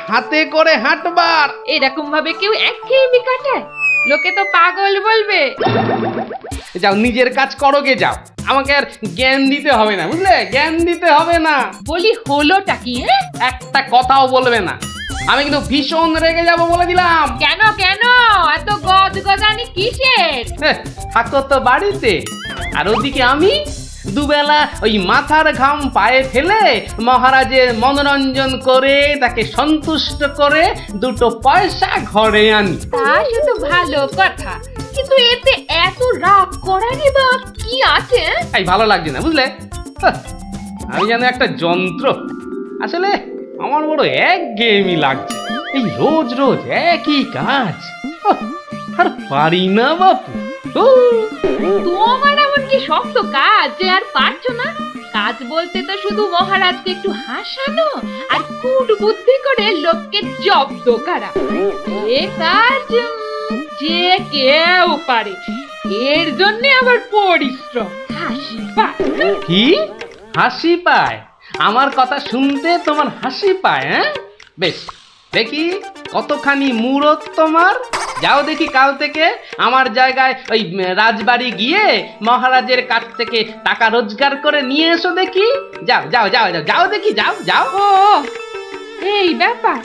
হাতে করে হাঁটবার। এরকম ভাবে কেউ একঘেয়েমি কাটায়? লোকে তো পাগল বলবে। যাও নিজের কাজ করো গে, যাও, আমাকে আর জ্ঞান দিতে হবে না, বুঝলে? জ্ঞান দিতে হবে না। বলি হলোটা কি? একটা কথাও বলবে না, আমি কিন্তু ভীষণ রেগে যাব বলে দিলাম। কেন কেন এত গজগজানি কিসের? থাকো তো বাড়িতে, আর ওদিকে আমি দুবেলা ওই মাথার ঘাম পায়ে ফেলে মহারাজের মনোরঞ্জন করে তাকে সন্তুষ্ট করে 2 পয়সা ঘরে আনি। তা শুধু ভালো কথা, কিন্তু এতে এত রাগ করারই বা কি আছে? এই ভালো লাগছে না, বুঝলে? আমি যেন একটা যন্ত্র। আসলে আমার বড় একঘেয়েমি লাগছে, এই রোজ রোজ একই কাজ। আর পারি না বাপু। তোমার এমন কি শক্ত কাজ যে আর পারছো না? কাজ বলতে তো শুধু মহারাজকে একটু হাসানো আর কুট বুদ্ধি করে লোককে জব্দ করা। এ কাজ যে কেউ পারে, এর জন্য আবার পরিশ্রম হাসি পায়। কি হাসি পায়? আমার কথা শুনতে তোমার হাসি পায়? হ্যাঁ, বেশ দেখি কতখানি মুরত তোমার। যাও দেখি কাল থেকে আমার জায়গায় ওই রাজবাড়ি গিয়ে মহারাজের কাছ থেকে টাকা রোজগার করে নিয়ে এসো দেখি। যাও যাও যাও যাও যাও দেখি, যাও যাও। ও এই ব্যাপার,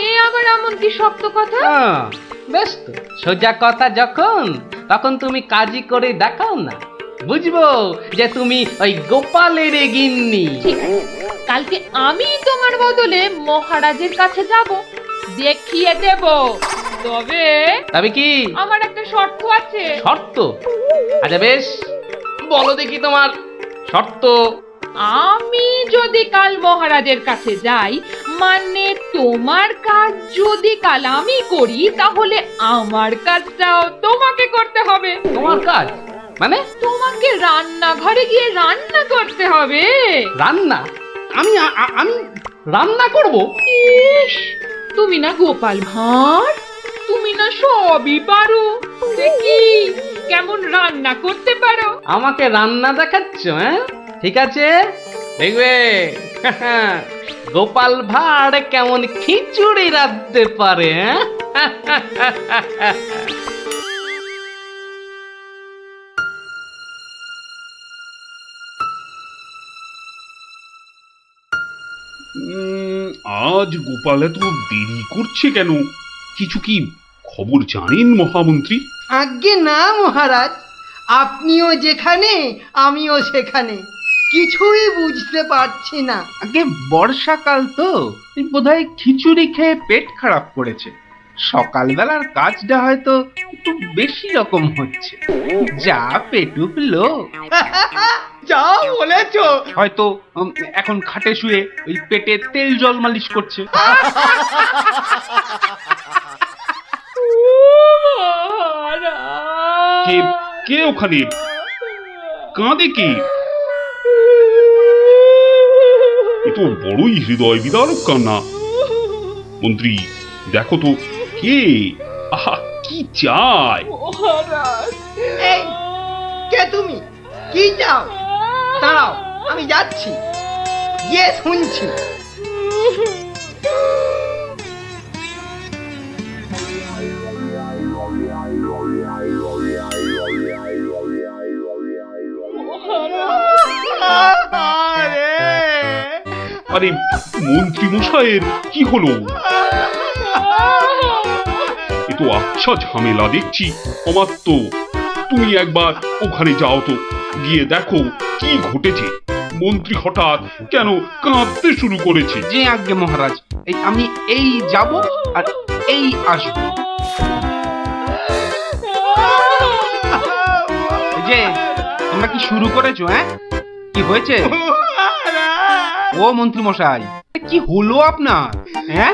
এ আবার এমন কি শক্ত কথা? বেশ তো, সোজা কথা যখন তখন তুমি কাজই করে দেখাও না, বুঝবো যে তুমি ওই গোপালের গিন্নি। ঠিক আছে, কালকে আমি তোমার বদলে মহারাজের কাছে যাব, দেখিয়ে দেব। তবে কি আমার একটা শর্ত আছে। শর্ত? আচ্ছা বেশ, বলো দেখি তোমার শর্ত। আমি যদি কাল মহারাজের কাছে যাই, মানে তোমার কাজ যদি কাল আমি করি, তাহলে আমার কাজটাও তোমাকে করতে হবে। তোমার কাজ মানে? তোমাকে রান্নাঘরে গিয়ে রান্না করতে হবে। রান্না? আমি আমি রান্না করব? ইস, তুমি না গোপাল ভাঁড়, তুমি না সবই পারো। দেখি কেমন রান্না করতে পারো। আমাকে রান্না দেখাচ্ছ? হ্যাঁ, ঠিক আছে, দেখবে গোপাল ভাঁড় কেমন খিচুড়ি রাঁধতে পারে। আজ গোপাল এত দেরি করছে কেন? কিছু কি খবর জানেন মহামন্ত্রী? আজ্ঞে না মহারাজ, আপনিও যেখানে আমিও সেখানে, কিছুই বুঝতে পারছি না। আগে বর্ষাকাল তো, বোধহয় খিচুড়ি খেয়ে পেট খারাপ করেছে। সকালবেলার কাজটা হয়তো একটু বেশি রকম হচ্ছে, যা পেটুক লোক। যা বলেছো। হয়তো এখন খাটে শুয়ে ওই পেটে তেল জল মালিশ করছে। কে কে ওখানে কাঁদে? কি এ তো বড়ই হৃদয় বিদারক কান্না। মন্ত্রী দেখো তো কে, আহা কি চায়? এই, কে তুমি? কি চাও? দাঁড়াও, আমি যাচ্ছি, গিয়ে শুনছি। আরে মন্ত্রী মশাইয়ের কি হলো? এ তো আচ্ছা ঝামেলা দেখছি। অমাত্য, তুমি একবার ওখানে যাও তো, গিয়ে দেখো কি ঘটেছে। মন্ত্রী হঠাৎ কেন কাঁদতে শুরু করেছে? যে আজ্ঞে মহারাজ, এই আমি এই যাব আর এই আসব। যে তোমরা কি শুরু করেছো? হ্যাঁ, কি হয়েছে? ও মন্ত্রী মশাই, কি হলো আপনার? হ্যাঁ,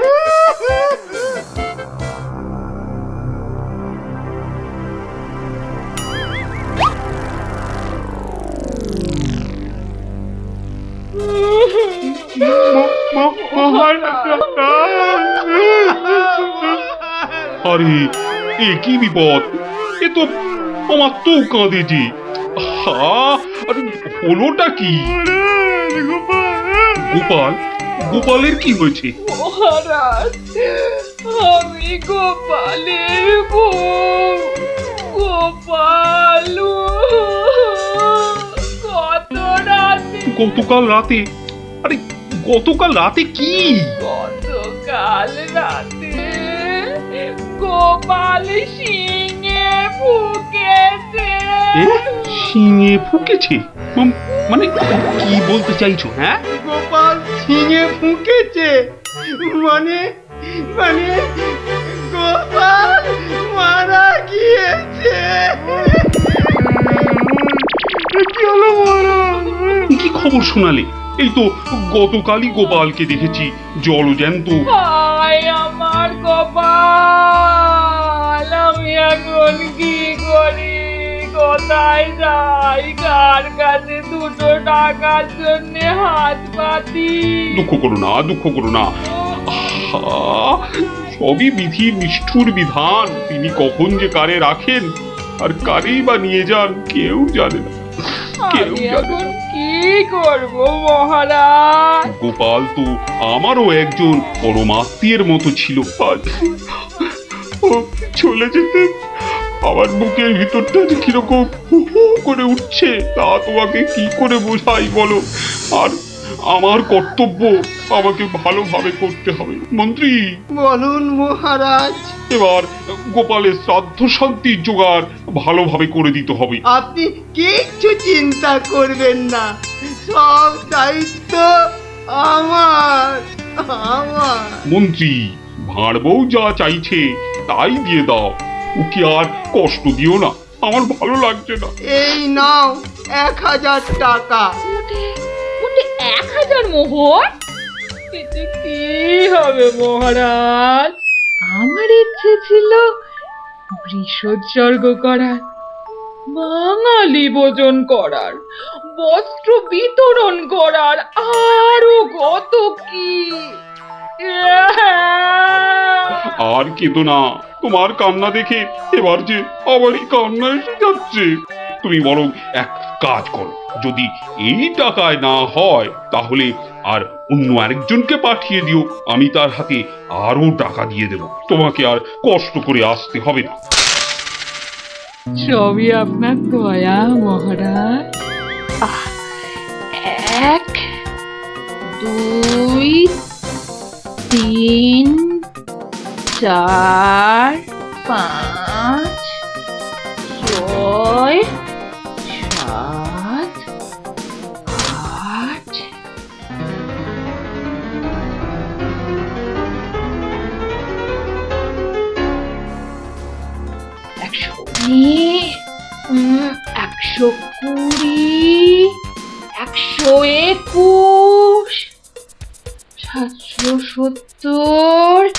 আরে এ কি বিপদ! এ তো অমাত্য কাঁদে যে। আরে হলোটা কি? গোপাল, গোপালের কি হয়েছে? মহারাজ, আমি গোপালের বউ। গোপাল গতকাল রাতে? আরে গতকাল রাতে কি? গতকাল রাতে গোপাল শিঙে ফুকেছে। শিঙে ফুকেছে? মানে কি বলতে চাইছো? হ্যাঁ, গোপাল শিঙে ফুঁকেছে মানে মানে গোপাল মারা গিয়েছে। কি হলো মহারাজ? কি খবর শোনালে? এই তো গতকালই গোপালকে দেখেছি জলজ্যান্ত। হায় আমার গোপাল, আমি এখন কি করি? কোথায় যাই? কার কাছে দুটো টাকার জন্য হাত পাতি? দুঃখ করো না, দুঃখ করো না। সবই বিধির নিষ্ঠুর বিধান। তিনি কখন যে কারে রাখেন আর কারেই বা নিয়ে যান কেউ জানে না, কেউ আমি জানে এখন না। কি করব মহারাজ? গোপাল তো আমারও একজন পরমাত্মীয়ের মতো ছিল। আজ ও চলে যেতে আমার বুকের ভিতরটা যে কিরকম হু হু করে উঠছে তা তোমাকে কি করে বোঝাই বলো। আর আমার কর্তব্য আমাকে ভালোভাবে করতে হবে। মন্ত্রী, বলুন মহারাজ। এবার গোপালের শ্রাদ্ধ শান্তির জোগাড় ভালোভাবে করে দিতে হবে। আপনি কিচ্ছু চিন্তা করবেন না, সব দায়িত্ব আমার আমার মন্ত্রী, ভাঁড় বউ যা চাইছে তাই দিয়ে দাও, ওকে আর কষ্ট দিও না, আমার ভালো লাগছে না। এই নাও 1000 টাকা। ওটা 1000 মোহর? এতে কি হবে মহারাজ? আমার ইচ্ছে ছিল বৃষোৎসর্গ করার, বাঙালি ভোজন করার, বস্ত্র বিতরণ করার, আরো কত কি। আর কেঁদো না, তোমার কান্না দেখে এবার যে আমারই কান্না এসে যাচ্ছে। তুমি বরং এক কাজ করো, যদি এই টাকায় না হয় তাহলে আর অন্য আরেকজনকে পাঠিয়ে দিও, আমি তার হাতে আরো টাকা দিয়ে দেব, তোমাকে আর কষ্ট করে আসতে হবে না। সবই আপনার দয়া মহারাজ। 1 2 3 4 5 6 7 8 119 120 121 770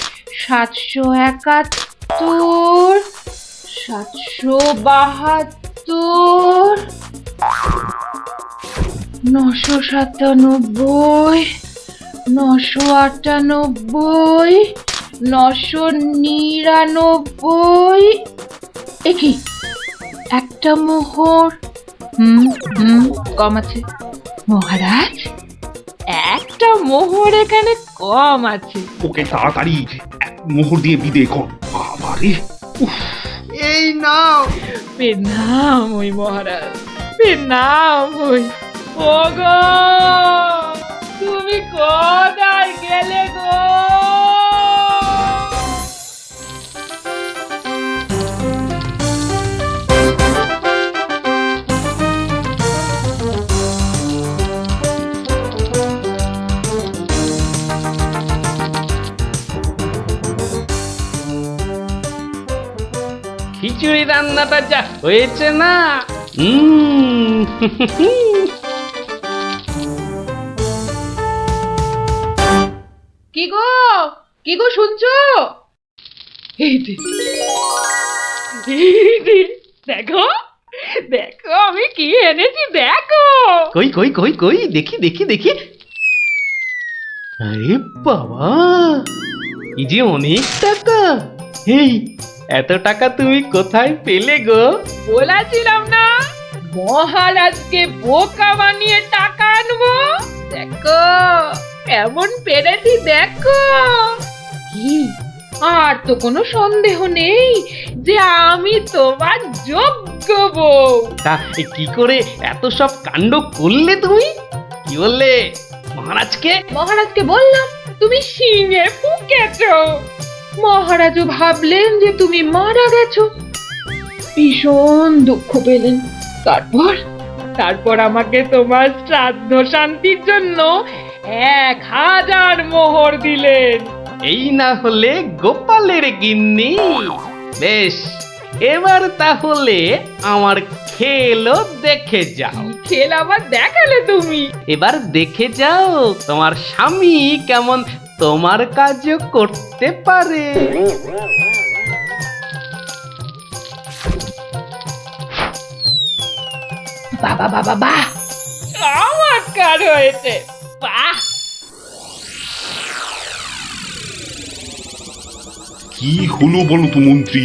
771 772 997 998 999। একই একটা মোহর কম আছে মহারাজ, একটা মোহর এখানে কম আছে। ওকে তাড়াতাড়ি এক মোহর দিয়ে বিদে কর। বাবারে, এই নাও। প্রণাম ওই মহারাজ, প্রণাম ওই। ওগো, তুমি কোথায় গেলে গো? খিচুড়ি রান্নাটা যা হয়েছে না, কি গো, কি গো শুনছো? এই যে, দেখো দেখো আমি কি এনেছি, দেখো। কই কই কই কই দেখি দেখি দেখি। আরে বাবা, এই যে অনেক টাকা। এই এত টাকা তুমি কোথায় পেলে গো? বলেছিলাম না মহারাজকে বোকা বানিয়ে টাকা আনবো। দেখো কেমন পেরেছি, দেখো। কি, আর তো কোনো সন্দেহ নেই যে আমি তোমার যোগ্য বউ। তা কি করে এত সব কাণ্ড করলে তুমি? কি বললে মহারাজকে? মহারাজকে বললাম তুমি শিঙে ফুকেছো। মহারাজও ভাবলেন যে তুমি মারা গেছো, ভীষণ দুঃখ পেলেন। তারপর আমাকে তোমার শ্রাদ্ধ শান্তির জন্য 1000 মোহর দিলেন। এই না হলে গোপালের গিন্নি। বেশ, এবার তাহলে আমার খেলও দেখে যাও। খেল আবার দেখালে তুমি? এবার দেখে যাও তোমার স্বামী কেমন তোমার কাজও করতে পারে। বাবা বাবা বাহ, চমৎকার হয়েছে, বাহ। কি হলো বলো তো মন্ত্রী,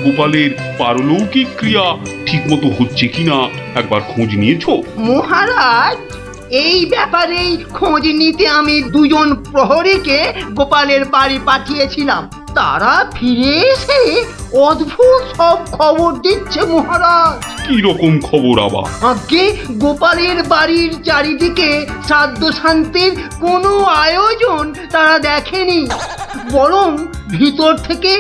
গোপালের পারলৌকিক ক্রিয়া ঠিকমতো হচ্ছে কিনা একবার খোঁজ নিয়েছো? মহারাজ, এই ব্যাপারেই খোঁজ নিতে আমি দুজন প্রহরীকে গোপালের বাড়ি পাঠিয়েছিলাম। তারা ফিরে এসে অদ্ভুত সব খবর দিচ্ছে মহারাজ। কি রকম খবর আবার? আগে গোপালের বাড়ির চারিদিকে শ্রাদ্ধ শান্তির কোনো আয়োজন তারা দেখেনি, বরং ভিতর থেকে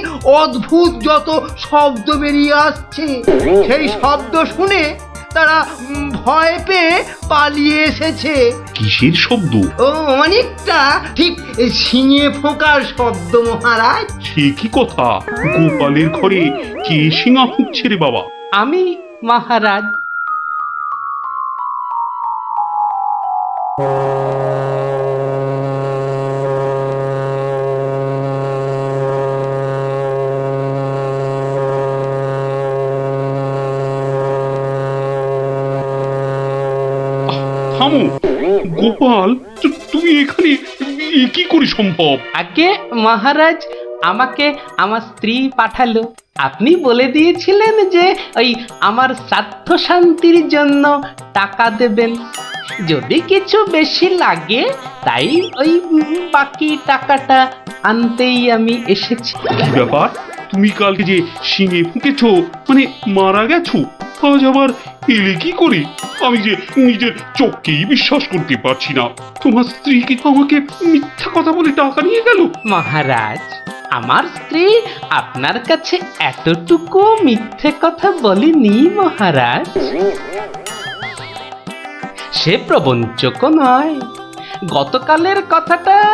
অদ্ভুত যত শব্দ বেরিয়ে আসছে, সেই শব্দ শুনে তারা ভয় পেয়ে পালিয়ে এসেছে। কিসের শব্দ? ও অনেকটা ঠিক শিঙে ফোঁকার শব্দ মহারাজ। সে কি কথা? গোপালের ঘরে কে শিঙা ফুঁকছে রে বাবা? আমি মহারাজ। থামো গোপাল, তুমি এখানে কি করে সম্ভব? আগে মহারাজ, আমাকে আমার স্ত্রী পাঠালো। আপনি বলে দিয়েছিলেন যে ওই আমার শ্রাদ্ধ শান্তির জন্য টাকা দেবেন, যদি কিছু বেশি লাগে তাই ওই বাকি টাকাটা আনতেই আমি এসেছি। কি ব্যাপার? তুমি কালকে যে শিঙে ফুঁকেছো, মানে মারা গেছো, আজ আবার এলে কি করে? আমি যে নিজের চোখকেই বিশ্বাস করতে পারছি না। তোমার স্ত্রী কি আমাকে মিথ্যা কথা বলে টাকা নিয়ে গেল? মহারাজ, আমার স্ত্রী আপনার কাছে এতটুকু মিথ্যে কথা বলেনি মহারাজ। সে প্রবঞ্চক নয়। গতকালের কথাটা